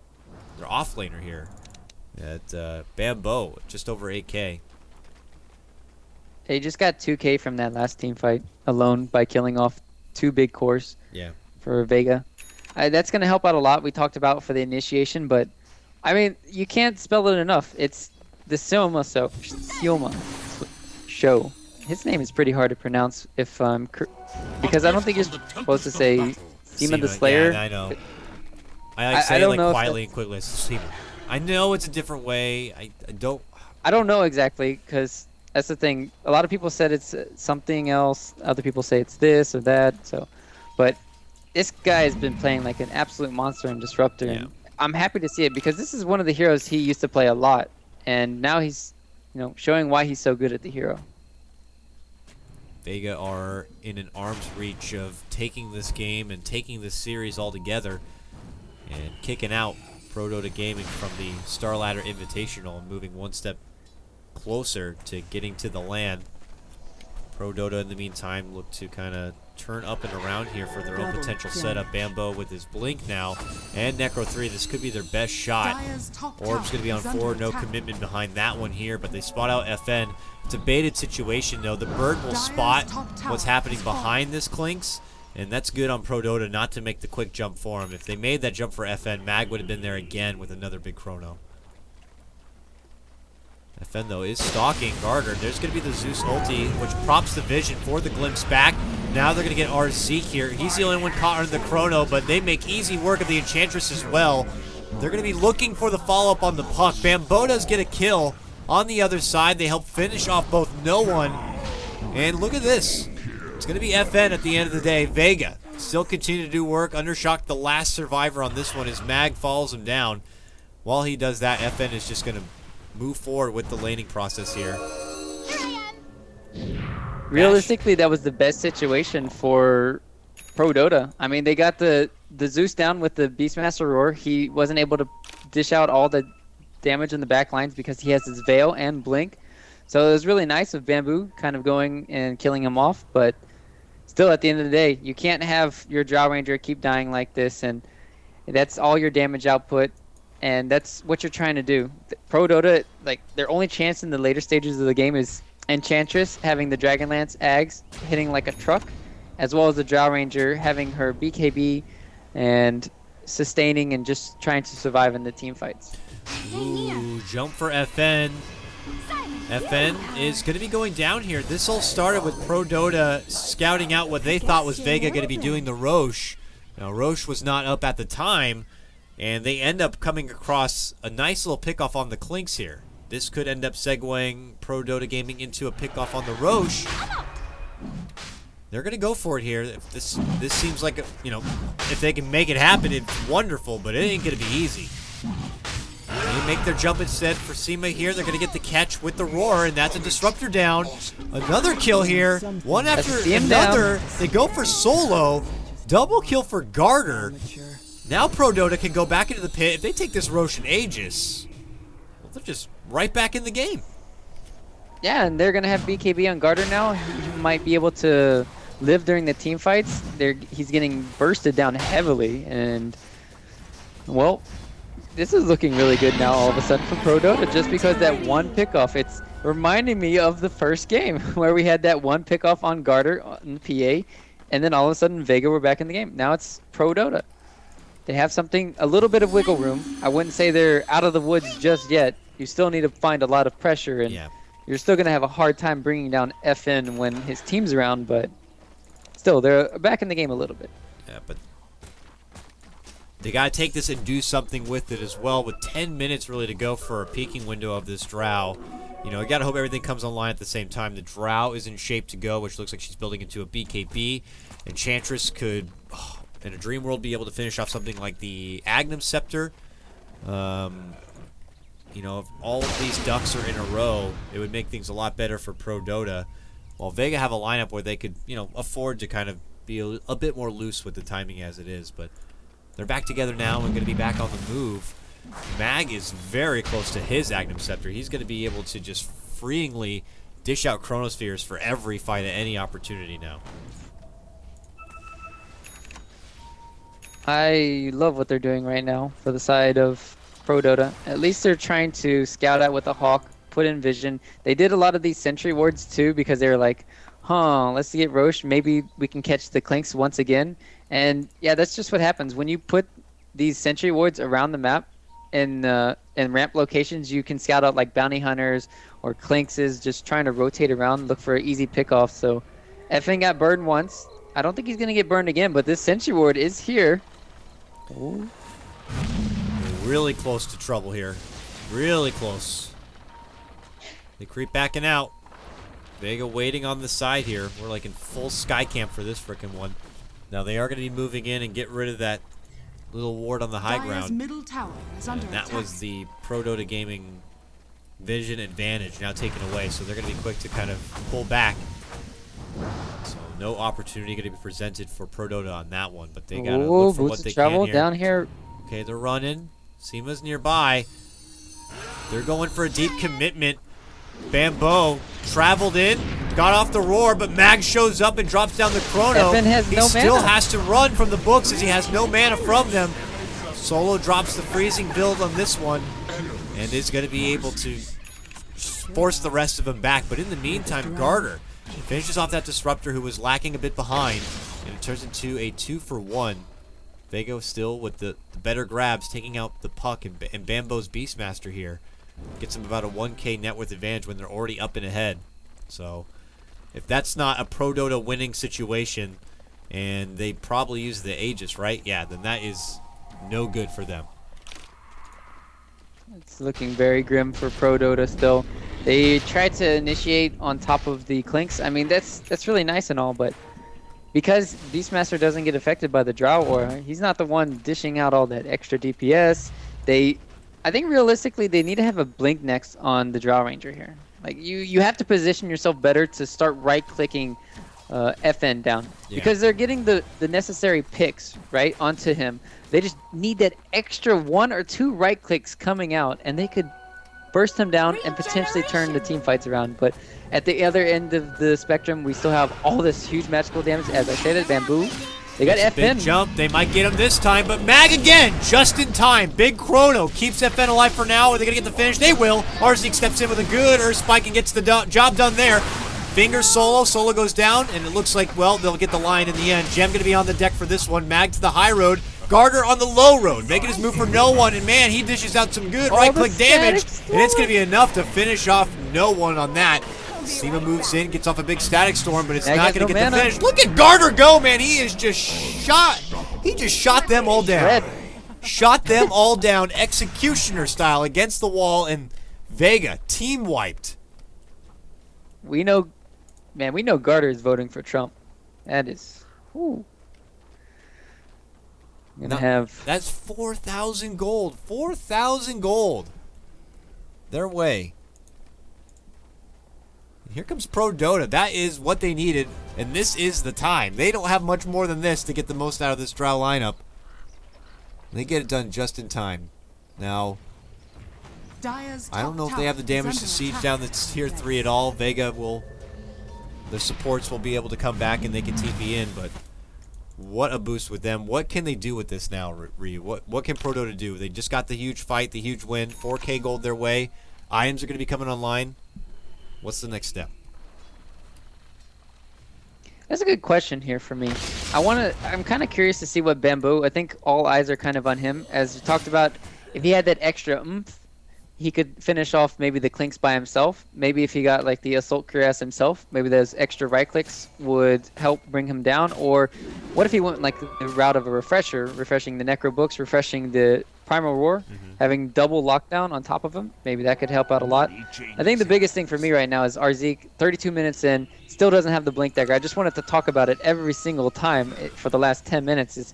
S1: their offlaner here at Bamboo, just over 8K.
S3: They just got 2K from that last team fight alone by killing off 2 big cores.
S1: Yeah.
S3: For Vega. That's going to help out a lot. We talked about for the initiation, but I mean, you can't spell it enough. It's the Sioma show. His name is pretty hard to pronounce if because I don't think you're supposed to say Seema the Slayer.
S1: Yeah, I know. I like say it like quietly and quickly. Seema. I know it's a different way. I don't.
S3: I don't know exactly because that's the thing. A lot of people said it's something else. Other people say it's this or that. So, but this guy has been playing like an absolute monster and disruptor.
S1: Yeah.
S3: And I'm happy to see it because this is one of the heroes he used to play a lot, and now he's, showing why he's so good at the hero.
S1: Vega are in an arm's reach of taking this game and taking this series all together and kicking out Prodota Gaming from the Star Ladder Invitational and moving one step closer to getting to the LAN. Prodota, in the meantime, look to kind of turn up and around here for their own potential setup. Bambo with his blink now, and Necro 3. This could be their best shot. Orb's going to be on 4, no commitment behind that one here, but they spot out FN. It's a baited situation, though. The bird will spot what's happening behind this Clinks, and that's good on Prodota not to make the quick jump for him. If they made that jump for FN, Mag would have been there again with another big chrono. FN, though, is stalking Garter. There's going to be the Zeus ulti, which props the vision for the glimpse back. Now they're going to get our Zeke here. He's the only one caught on the chrono, but they make easy work of the Enchantress as well. They're going to be looking for the follow-up on the puck. Bambo does get a kill on the other side. They help finish off both No One. And look at this. It's going to be FN at the end of the day. Vega still continue to do work. Undershock the last survivor on this one as Mag follows him down. While he does that, FN is just going to move forward with the laning process here.
S3: Realistically, that was the best situation for Prodota. I mean, they got the Zeus down with the Beastmaster Roar. He wasn't able to dish out all the damage in the back lines because he has his Veil and Blink. So it was really nice of Bamboo kind of going and killing him off. But still, at the end of the day, you can't have your Drow Ranger keep dying like this, and that's all your damage output. And that's what you're trying to do. Prodota, like, their only chance in the later stages of the game is Enchantress having the Dragonlance Ags hitting like a truck, as well as the Drow Ranger having her BKB and sustaining and just trying to survive in the team fights.
S1: Ooh, jump for FN. FN is going to be going down here. This all started with Prodota scouting out what they thought was Vega going to be doing the Roche. Now, Roche was not up at the time, and they end up coming across a nice little pickoff on the Clinks here. This could end up segueing Prodota Gaming into a pickoff on the Roche. They're going to go for it here. If this seems like, if they can make it happen, it's wonderful, but it ain't going to be easy. They make their jump instead for Seema here. They're going to get the catch with the Roar, and that's a Disruptor down. Another kill here. One after another. They go for solo. Double kill for Garter. Now Prodota can go back into the pit. If they take this Roche and Aegis, well, they're just right back in the game.
S3: Yeah, and they're going to have BKB on Garter now. He might be able to live during the team fights. He's getting bursted down heavily, and, well, this is looking really good now all of a sudden for Prodota just because that one pickoff. It's reminding me of the first game where we had that one pickoff on Garter on the PA, and then all of a sudden Vega were back in the game. Now it's Prodota. They have a little bit of wiggle room. I wouldn't say they're out of the woods just yet. You still need to find a lot of pressure, and you're still going to have a hard time bringing down FN when his team's around, but still, they're back in the game a little bit.
S1: Yeah, but they got to take this and do something with it as well, with 10 minutes really to go for a peaking window of this Drow. You got to hope everything comes online at the same time. The Drow is in shape to go, which looks like she's building into a BKB. Enchantress could, in a dream world, be able to finish off something like the Agnum Scepter. If all of these ducks are in a row, it would make things a lot better for Prodota. While Vega have a lineup where they could, afford to kind of be a bit more loose with the timing as it is. But they're back together now and going to be back on the move. Mag is very close to his Agnum Scepter. He's going to be able to just freeingly dish out Chronospheres for every fight at any opportunity now.
S3: I love what they're doing right now for the side of Prodota. At least they're trying to scout out with the Hawk, put in vision. They did a lot of these sentry wards too because they were like, let's get Roche. Maybe we can catch the Clinks once again. And yeah, that's just what happens. When you put these sentry wards around the map, in ramp locations, you can scout out like bounty hunters or Clinks, just trying to rotate around, look for an easy pickoff. So FN got burned once. I don't think he's gonna get burned again, but this sentry ward is here. Ooh.
S1: Really close to trouble here. Really close. They creep backing out. Vega waiting on the side here. We're like in full sky camp for this frickin' one. Now they are going to be moving in and get rid of that little ward on the high ground.
S2: Middle tower is under
S1: And that
S2: attack.
S1: was the Prodota Gaming vision advantage now taken away. So they're going to be quick to kind of pull back. So no opportunity going to be presented for Prodota on that one. But they got to look for what they can here.
S3: Down here.
S1: Okay, they're running. Seema's nearby. They're going for a deep commitment. Bambo traveled in, got off the roar, but Mag shows up and drops down the chrono.
S3: FN has
S1: He
S3: no
S1: still
S3: mana.
S1: has to run from the books as he has no mana from them. Solo drops the freezing build on this one and is going to be able to force the rest of them back. But in the meantime, Garter finishes off that Disruptor who was lacking a bit behind, and it turns into a 2-for-1. Vega still with the better grabs, taking out the puck, and Bambo's Beastmaster here gets them about a 1k net worth advantage when they're already up and ahead. So if that's not a Prodota winning situation, and they probably use the Aegis, right? Yeah, then that is no good for them.
S3: It's looking very grim for Prodota still. They tried to initiate on top of the Clinks. I mean, that's really nice and all, but because Beastmaster doesn't get affected by the Drow Aura, he's not the one dishing out all that extra DPS. I think realistically they need to have a blink next on the Drow Ranger here. Like you have to position yourself better to start right-clicking FN down, because they're getting the necessary picks right onto him. They just need that extra 1 or 2 right clicks coming out, and they could burst him down and potentially turn the team fights around. But at the other end of the spectrum, we still have all this huge magical damage. As I said, Bamboo. They got FN.
S1: Big jump. They might get him this time, but Mag again, just in time. Big chrono keeps FN alive for now. Are they going to get the finish? They will. Arzik steps in with a good Earth Spike and gets the job done there. Finger Solo. Solo goes down, and it looks like, well, they'll get the line in the end. Gem going to be on the deck for this one. Mag to the high road. Garter on the low road, making his move for no one, and man, he dishes out some good right-click damage, and it's going to be enough to finish off no one on that. Seema moves in, gets off a big static storm, but it's not going to get the finish. Look at Garter go, man. He is just shot. He just shot them all down. Shot them all down, executioner style, against the wall, and Vega team wiped.
S3: We know Garter is voting for Trump. That is, whew.
S1: That's 4,000 gold. 4,000 gold. Their way. Here comes Prodota. That is what they needed, and this is the time. They don't have much more than this to get the most out of this Drow lineup. They get it done just in time. Now, I don't know if they have the damage to siege down the tier 3 at all. Vega will, the supports will be able to come back and they can TP in, but what a boost with them. What can they do with this now, Ryu? What can Prodota do? They just got the huge fight, the huge win. 4K gold their way. Items are going to be coming online. What's the next step?
S3: That's a good question here for me. I'm kind of curious to see what Bamboo, I think all eyes are kind of on him. As we talked about, if he had that extra oomph, he could finish off maybe the Clinks by himself. Maybe if he got like the Assault Cuirass himself, maybe those extra right clicks would help bring him down. Or what if he went like the route of a refresher, refreshing the Necro Books, refreshing the Primal Roar, having double lockdown on top of him? Maybe that could help out a lot. I think the biggest thing for me right now is Arzik, 32 minutes in, still doesn't have the Blink Dagger. I just wanted to talk about it every single time for the last 10 minutes. Is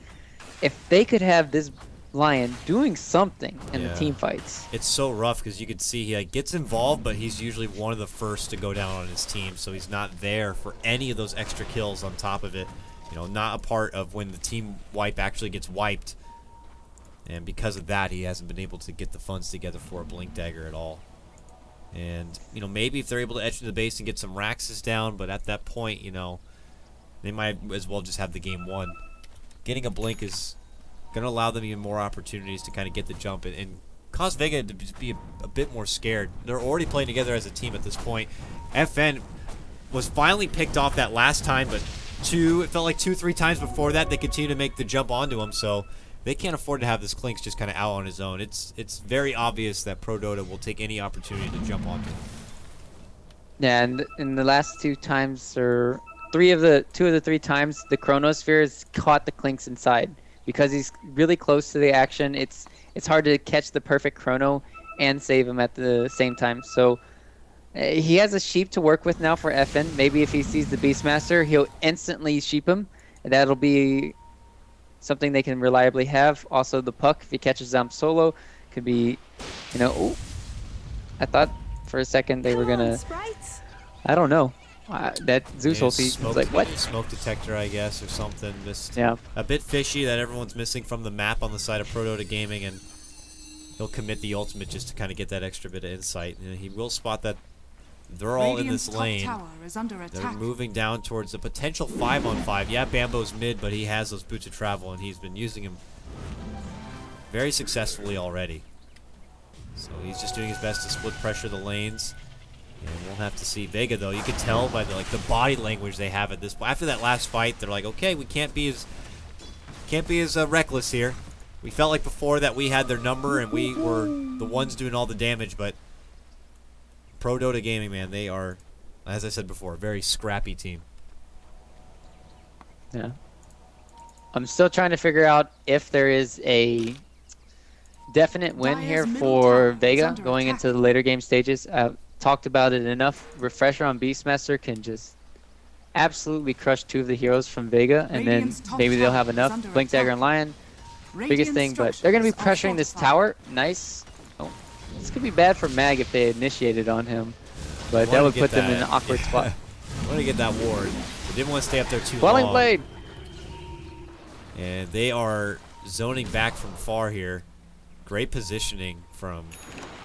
S3: if they could have this Lion doing something in the team fights.
S1: It's so rough because you could see he gets involved, but he's usually one of the first to go down on his team, so he's not there for any of those extra kills on top of it. You know, not a part of when the team wipe actually gets wiped. And because of that, he hasn't been able to get the funds together for a Blink Dagger at all. And, you know, maybe if they're able to etch into the base and get some Raxes down, but at that point, you know, they might as well just have the game won. Getting a Blink is going to allow them even more opportunities to kind of get the jump and cause Vega to be a bit more scared. They're already playing together as a team at this point. FN was finally picked off that last time, but it felt like 2-3 times before that they continued to make the jump onto him. So they can't afford to have this Clinks just kind of out on his own. It's very obvious that Prodota will take any opportunity to jump onto him.
S3: Yeah, and in the last 2 times, or 2 of the 3 times, the Chronosphere has caught the Clinks inside. Because he's really close to the action, it's hard to catch the perfect Chrono and save him at the same time. So he has a sheep to work with now for FN. Maybe if he sees the Beastmaster, he'll instantly sheep him. And that'll be something they can reliably have. Also, the Puck, if he catches Zomp solo, could be, you know... Ooh, I thought for a second they were going to... I don't know. That Zeus ulti was like, what?
S1: Smoke detector, I guess, or something. Just
S3: yeah.
S1: A bit fishy that everyone's missing from the map on the side of Prodota Gaming, and he'll commit the ultimate just to kind of get that extra bit of insight. And he will spot that they're all in this lane. They're moving down towards a potential 5-on-5. Yeah, Bambo's mid, but he has those boots of travel, and he's been using them very successfully already. So he's just doing his best to split pressure the lanes. And we'll have to see Vega, though. You could tell by the body language they have at this point. After that last fight, they're like, okay, we can't be as reckless here. We felt like before that we had their number and we were the ones doing all the damage, but Prodota Gaming, man, they are, as I said before, a very scrappy team.
S3: Yeah. I'm still trying to figure out if there is a definite win here for Vega going into the later game stages. Talked about it enough. Refresher on Beastmaster can just absolutely crush 2 of the heroes from Vega, and then maybe they'll have enough. Blink Dagger and Lion, biggest thing, but they're going to be pressuring this tower. Nice. Oh, this could be bad for Mag if they initiated on him, but that would put them in an awkward spot.
S1: I want to get that ward. They didn't want to stay up there too
S3: Quelling
S1: long.
S3: Blade.
S1: And they are zoning back from far here. Great positioning from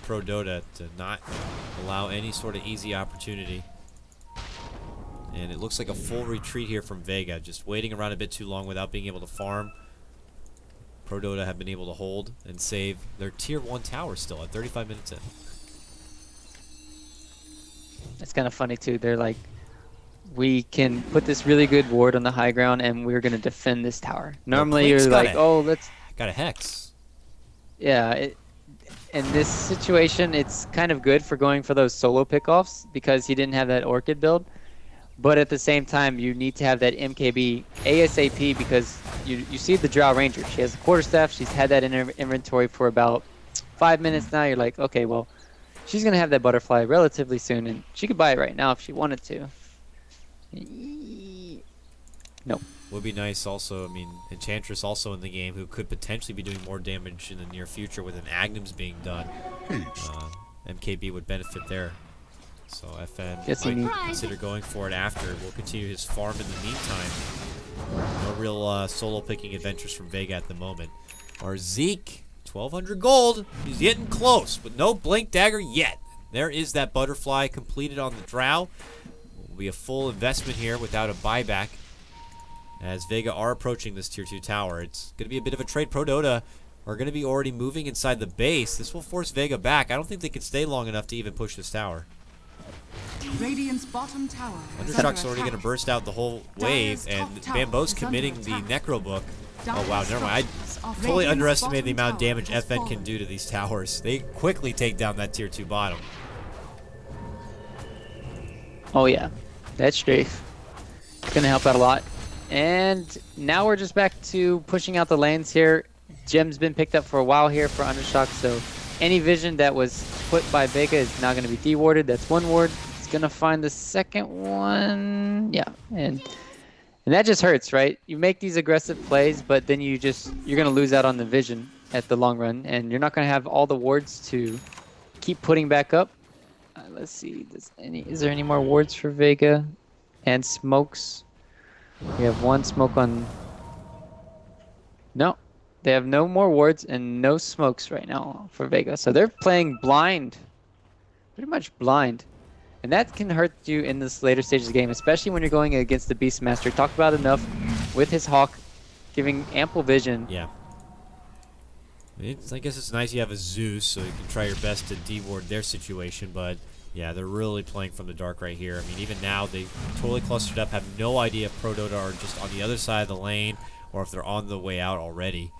S1: Prodota to not allow any sort of easy opportunity. And it looks like a full retreat here from Vega, just waiting around a bit too long without being able to farm. Prodota have been able to hold and save their tier 1 tower still at 35 minutes in.
S3: It's kind of funny too. They're like, we can put this really good ward on the high ground and we're going to defend this tower. Normally you're like, oh, let's...
S1: Got a Hex.
S3: Yeah, in this situation, it's kind of good for going for those solo pickoffs because he didn't have that Orchid build. But at the same time, you need to have that MKB ASAP because you see the Drow Ranger. She has a quarterstaff. She's had that in her inventory for about 5 minutes now. You're like, okay, well, she's going to have that butterfly relatively soon, and she could buy it right now if she wanted to. Nope.
S1: Would be nice also, I mean, Enchantress also in the game who could potentially be doing more damage in the near future with an Agnum's being done. MKB would benefit there. So FN might consider going for it after. We'll continue his farm in the meantime. No real solo picking adventures from Vega at the moment. Our Zeke, 1,200 gold. He's getting close, but no Blink Dagger yet. There is that butterfly completed on the Drow. Will be a full investment here without a buyback. As Vega are approaching this tier 2 tower. It's going to be a bit of a trade. Prodota are going to be already moving inside the base. This will force Vega back. I don't think they can stay long enough to even push this tower.
S2: Radiant's bottom tower.
S1: Undershock's already going to burst out the whole wave, and Bambo's committing the Necro Book. Oh wow, never mind. I totally underestimated the amount of damage FN can do to these towers. They quickly take down that tier 2 bottom.
S3: Oh yeah, that's strafe. It's going to help out a lot. And now we're just back to pushing out the lanes here. Gem's been picked up for a while here for Undershock, so any vision that was put by Vega is now going to be dewarded. That's 1 ward. It's going to find the second one. Yeah, and that just hurts, right? You make these aggressive plays, but then you're going to lose out on the vision at the long run, and you're not going to have all the wards to keep putting back up. Let's see. Is there any more wards for Vega? And smokes. We have 1 smoke on... No. They have no more wards and no smokes right now for Vega. So they're playing blind. Pretty much blind. And that can hurt you in this later stages of the game, especially when you're going against the Beastmaster. Talked about enough with his Hawk, giving ample vision.
S1: Yeah. I guess it's nice you have a Zeus, so you can try your best to deward their situation, but... yeah, they're really playing from the dark right here. I mean, even now, they totally clustered up, have no idea if Prodota are just on the other side of the lane, or if they're on the way out already.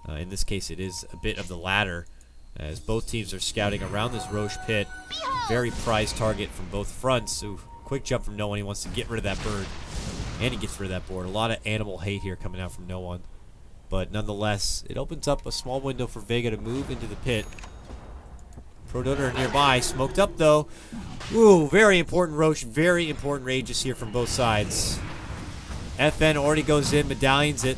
S1: In this case, it is a bit of the latter, as both teams are scouting around this Roche pit. Very prized target from both fronts. Ooh, quick jump from No One. He wants to get rid of that bird, and he gets rid of that board. A lot of animal hate here coming out from No One. But nonetheless, it opens up a small window for Vega to move into the pit. Prodota are nearby, smoked up though. Ooh, very important Roche, very important rages here from both sides. FN already goes in, medallions it.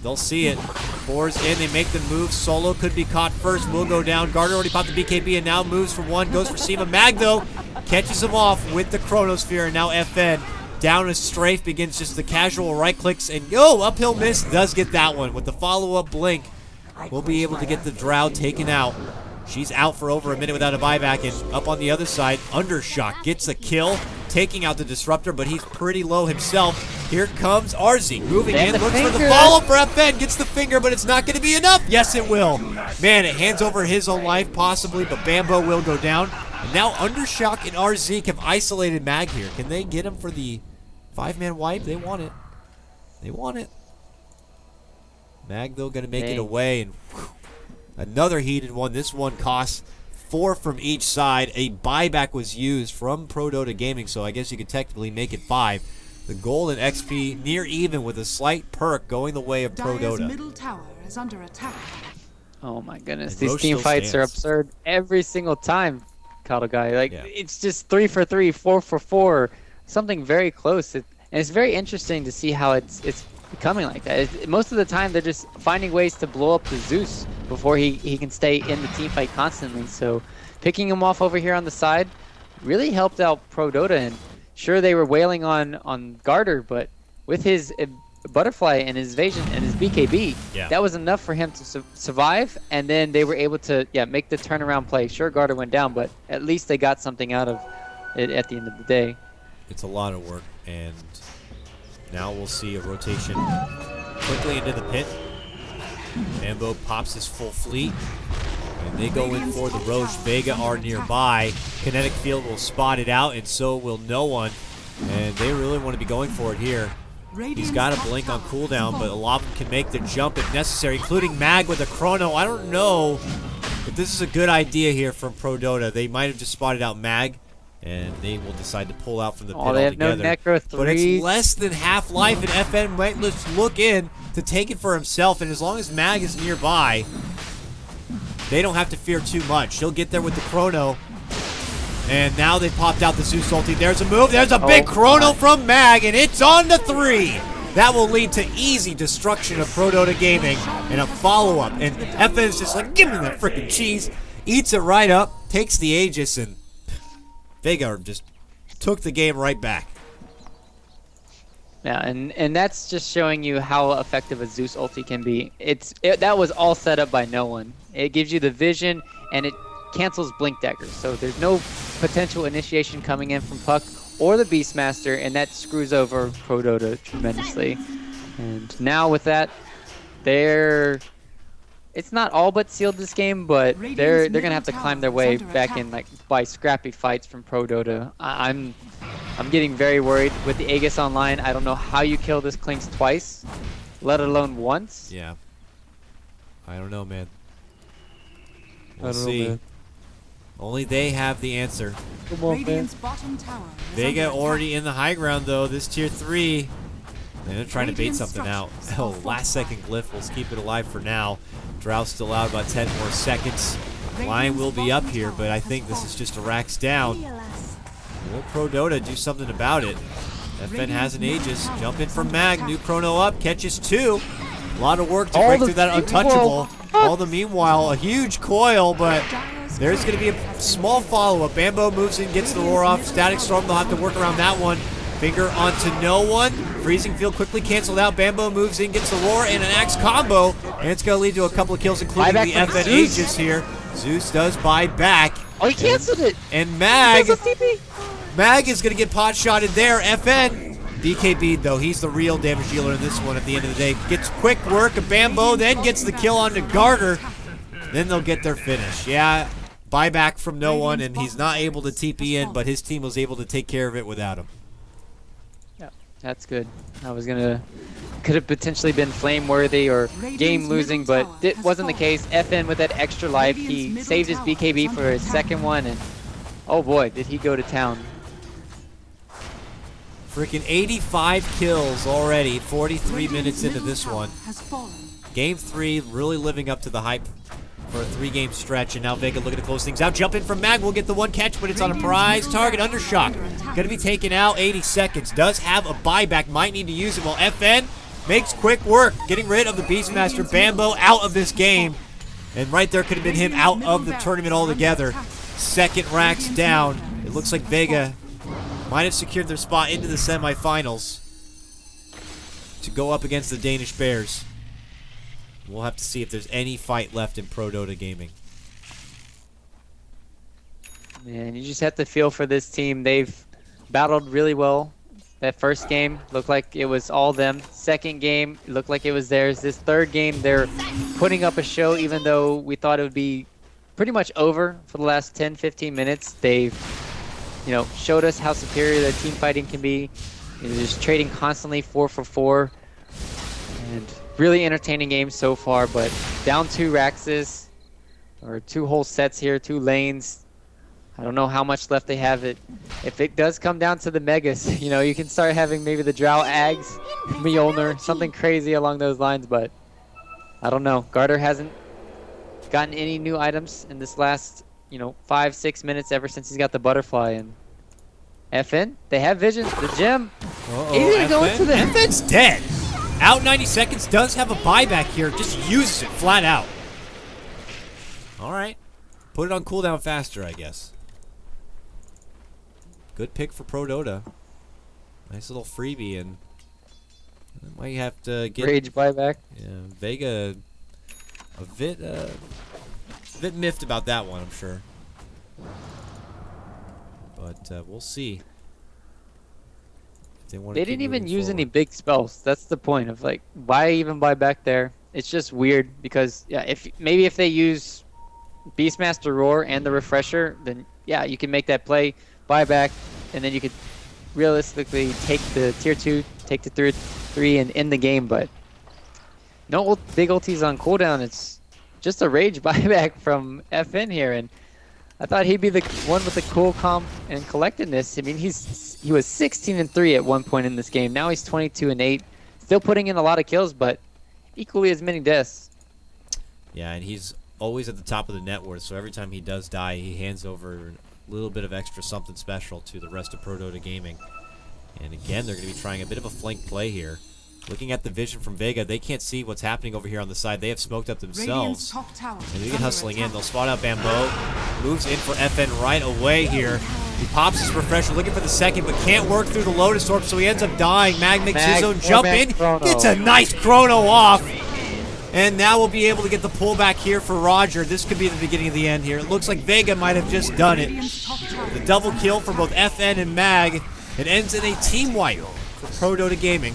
S1: They'll see it. Boars in, they make the move. Solo could be caught first, will go down. Gardner already popped the BKB and now moves for one, goes for Seema. Mag though, catches him off with the Chronosphere, and now FN down a strafe, begins just the casual right clicks, and uphill miss, does get that one. With the follow-up blink, we'll be able to get the Drow taken out. She's out for over a minute without a buyback, and up on the other side, Undershock gets a kill, taking out the Disruptor, but he's pretty low himself. Here comes Arzi, moving in, looks for the follow for FN, gets the finger, but it's not going to be enough. Yes, it will. Man, it hands over his own life, possibly, but Bambo will go down. And now Undershock and RZ have isolated Mag here. Can they get him for the 5-man wipe? They want it. They want it. Mag, though, going to make it away, and whew, another heated one. This one costs 4 from each side. A buyback was used from Prodota Gaming, so I guess you could technically make it 5. The gold and XP near even with a slight perk going the way of Prodota.
S2: Middle tower is under attack.
S3: Oh my goodness, these team fights are absurd every single time, KotLGuy. Like, it's just 3 for 3, 4 for 4, something very close. And it's very interesting to see how it's becoming like that. Most of the time, they're just finding ways to blow up the Zeus before he can stay in the team fight constantly. So picking him off over here on the side really helped out Prodota. And sure, they were wailing on Garter, but with his butterfly and his evasion and his BKB, that was enough for him to survive. And then they were able to make the turnaround play. Sure, Garter went down, but at least they got something out of it at the end of the day.
S1: It's a lot of work, and now we'll see a rotation quickly into the pit. Bambo pops his full fleet, and they go in for the Roche. Vega are nearby. Kinetic Field will spot it out, and so will No One. And they really want to be going for it here. He's got a blink on cooldown, but a lot of them can make the jump if necessary, including Mag with a Chrono. I don't know if this is a good idea here from Prodota. They might have just spotted out Mag, and they will decide to pull out from the pit altogether.
S3: They have no Necro 3.
S1: But it's less than half life, and FN might look in to take it for himself, and as long as Mag is nearby, they don't have to fear too much. He'll get there with the Chrono, and now they popped out the Zeus ulti. There's a move. There's a big Chrono from Mag, and it's on to 3. That will lead to easy destruction of Prodota Gaming and a follow-up. And FN's just like, give me that freaking cheese. Eats it right up, takes the Aegis, and Vega just took the game right back.
S3: Yeah, and that's just showing you how effective a Zeus ulti can be. That was all set up by No One. It gives you the vision, and it cancels Blink Daggers. So there's no potential initiation coming in from Puck or the Beastmaster, and that screws over Prodota tremendously. And now with that, it's not all but sealed this game, but they're gonna have to climb their way back in, like, by scrappy fights from Prodota. I'm getting very worried with the Aegis online. I don't know how you kill this Klinks twice, let alone once.
S1: Yeah. I don't know, man. We'll see. Only they have the answer.
S3: Come on, man.
S1: Vega already in the high ground, though. This tier 3. They're trying to bait something out. Oh, last second glyph. We'll keep it alive for now. Drough's still out about 10 more seconds. Line will be up here, but I think this is just a racks down. Will Prodota do something about it? FN has an Aegis. Jump in from Mag. New Chrono up. Catches 2. A lot of work to break through that untouchable. All the meanwhile, a huge coil, but there's going to be a small follow-up. Bambo moves in, gets the roar off. Static Storm, they'll have to work around that one. Finger onto No One. Freezing Field quickly canceled out. Bambo moves in, gets the roar, and an axe combo. And it's going to lead to a couple of kills, including the FN Aegis here. Zeus does buy back.
S3: Oh, he canceled it.
S1: And Mag is going to get pot-shotted there. FN, BKB, though, he's the real damage dealer in this one at the end of the day. Gets quick work of Bambo, then gets the kill onto Garter. Then they'll get their finish. Yeah, buyback from No One, and he's not able to TP in, but his team was able to take care of it without him.
S3: Yeah, that's good. I was going to could have potentially been flame-worthy or game-losing, but it wasn't the case. FN with that extra life, he saved his BKB for his second one, and oh boy, did he go to town.
S1: Freaking 85 kills already, 43 minutes into this one. Game 3 really living up to the hype for a 3-game stretch, and now Vega looking to close things out. Jump in from Mag, will get the one catch, but it's on a prize target. Undershock, gonna be taken out, 80 seconds. Does have a buyback, might need to use it, while FN makes quick work, getting rid of the Beastmaster. Bambo out of this game, and right there could have been him out of the tournament altogether. Second racks down. It looks like Vega might have secured their spot into the semifinals to go up against the Danish Bears. We'll have to see if there's any fight left in Prodota Gaming.
S3: Man, you just have to feel for this team. They've battled really well. That first game looked like it was all them. Second game looked like it was theirs. This third game, they're putting up a show even though we thought it would be pretty much over for the last 10, 15 minutes. They've, you know, showed us how superior their team fighting can be. They're just trading constantly 4 for 4. And really entertaining game so far, but down 2 Raxes, or 2 whole sets here, 2 lanes. I don't know how much left they have. If it does come down to the Megas, you know, you can start having maybe the Drow Ags, Mjolnir, something crazy along those lines, but I don't know. Garter hasn't gotten any new items in this last, you know, 5-6 minutes ever since he's got the butterfly. And FN, they have vision, the gem. He's gonna go into the
S1: FN's dead. Out 90 seconds, does have a buyback here, just uses it flat out. Alright. Put it on cooldown faster, I guess. Good pick for Prodota. Nice little freebie, and might have to get
S3: rage buyback.
S1: Yeah, Vega a bit miffed about that one, I'm sure. But we'll see.
S3: They didn't even use any big spells. That's the point of, like, why even buy back there? It's just weird because, yeah, if they use Beastmaster Roar and the Refresher, then yeah, you can make that play, buy back, and then you could realistically take the tier 2, take the tier 3 and end the game. But no big ultis on cooldown. It's just a rage buyback from FN here, and I thought he'd be the one with the cool calm and collectedness. I mean, he was 16-3 at one point in this game. Now he's 22-8, still putting in a lot of kills, but equally as many deaths.
S1: Yeah, and he's always at the top of the net worth, so every time he does die, he hands over a little bit of extra something special to the rest of Prodota Gaming. And again, they're going to be trying a bit of a flank play here. Looking at the vision from Vega, they can't see what's happening over here on the side. They have smoked up themselves. And they get hustling in. They'll spot out Bambo. Moves in for FN right away here. He pops his refresher, looking for the second, but can't work through the Lotus Orb, so he ends up dying. Mag makes his own jump in. Gets a nice chrono off. And now we'll be able to get the pullback here for Roger. This could be the beginning of the end here. It looks like Vega might have just done it. The double kill for both FN and Mag. It ends in a team wipe for Prodota Gaming.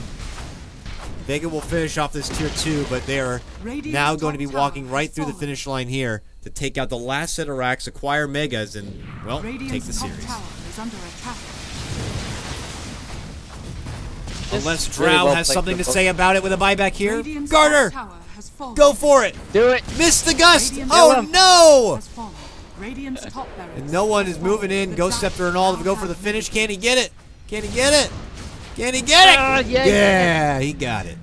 S1: Vega will finish off this tier 2, but they are now going to be walking right through the finish line here to take out the last set of racks, acquire Megas, and, well, take the series. Unless Drow has something to say about it with a buyback here. Garter! Go for it!
S3: Do it!
S1: Miss the gust! Oh, no! And no one is moving in. Ghost Scepter and all to go for the finish. Can he get it? Can he get it? Can he get it? Yeah, he got it.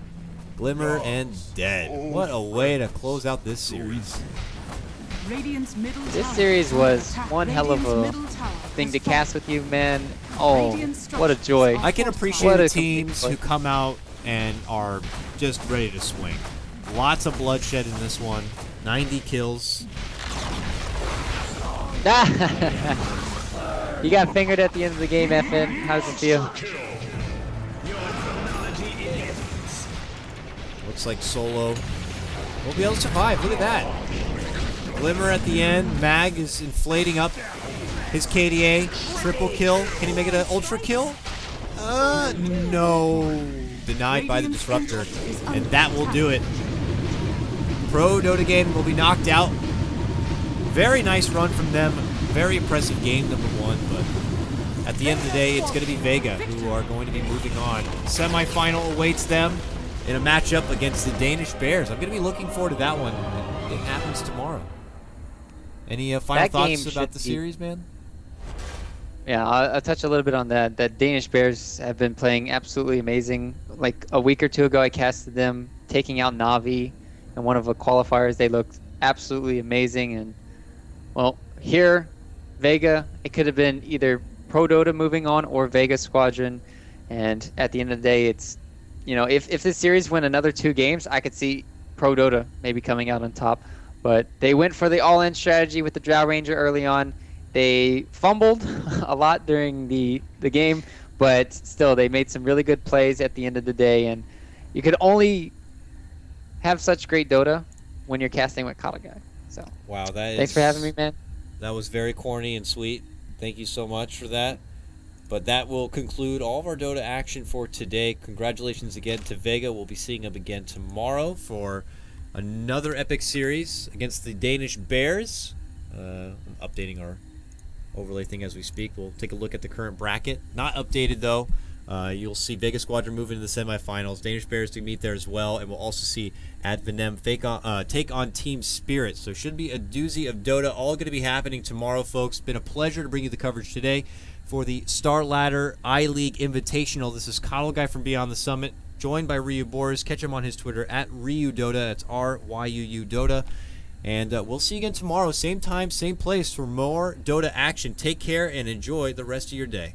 S1: Glimmer and dead. What a way to close out this series.
S3: This series was one hell of a thing to cast with you, man. Oh, what a joy.
S1: I can appreciate the teams who come out and are just ready to swing. Lots of bloodshed in this one. 90 kills.
S3: You got fingered at the end of the game, FN. How does it feel?
S1: Looks like Solo will be able to survive. Look at that. Glimmer at the end. Mag is inflating up his KDA. Triple kill. Can he make it an ultra kill? No. Denied by the Disruptor. And that will do it. Prodota Gaming will be knocked out. Very nice run from them. Very impressive game, number 1. But at the end of the day, it's going to be Vega who are going to be moving on. Semi-final awaits them. in a matchup against the Danish Bears. I'm going to be looking forward to that one. It happens tomorrow. Any final
S3: That game
S1: thoughts about
S3: should
S1: the
S3: be-
S1: series, man?
S3: Yeah, I'll touch a little bit on that. The Danish Bears have been playing absolutely amazing. Like a week or two ago, I casted them taking out Navi in one of the qualifiers. They looked absolutely amazing. And, well, here, Vega, it could have been either Prodota moving on or Vega Squadron. And at the end of the day, it's, if this series went another 2 games, I could see Prodota maybe coming out on top. But they went for the all-in strategy with the Drow Ranger early on. They fumbled a lot during the game, but still they made some really good plays at the end of the day. And you could only have such great Dota when you're casting with KotLGuy. So
S1: Wow,
S3: thanks for having me, man.
S1: That was very corny and sweet. Thank you so much for that. But that will conclude all of our Dota action for today. Congratulations again to Vega. We'll be seeing him again tomorrow for another epic series against the Danish Bears. I'm updating our overlay thing as we speak. We'll take a look at the current bracket. Not updated, though. You'll see Vega Squadron moving into the semifinals. Danish Bears to meet there as well. And we'll also see Ad Venem take on Team Spirit. So should be a doozy of Dota. All going to be happening tomorrow, folks. Been a pleasure to bring you the coverage today for the Star Ladder I-League Invitational. This is KotLGuy from Beyond the Summit, joined by Ryu Boris. Catch him on his Twitter at RyuDota. That's RYUU Dota. And we'll see you again tomorrow, same time, same place for more Dota action. Take care and enjoy the rest of your day.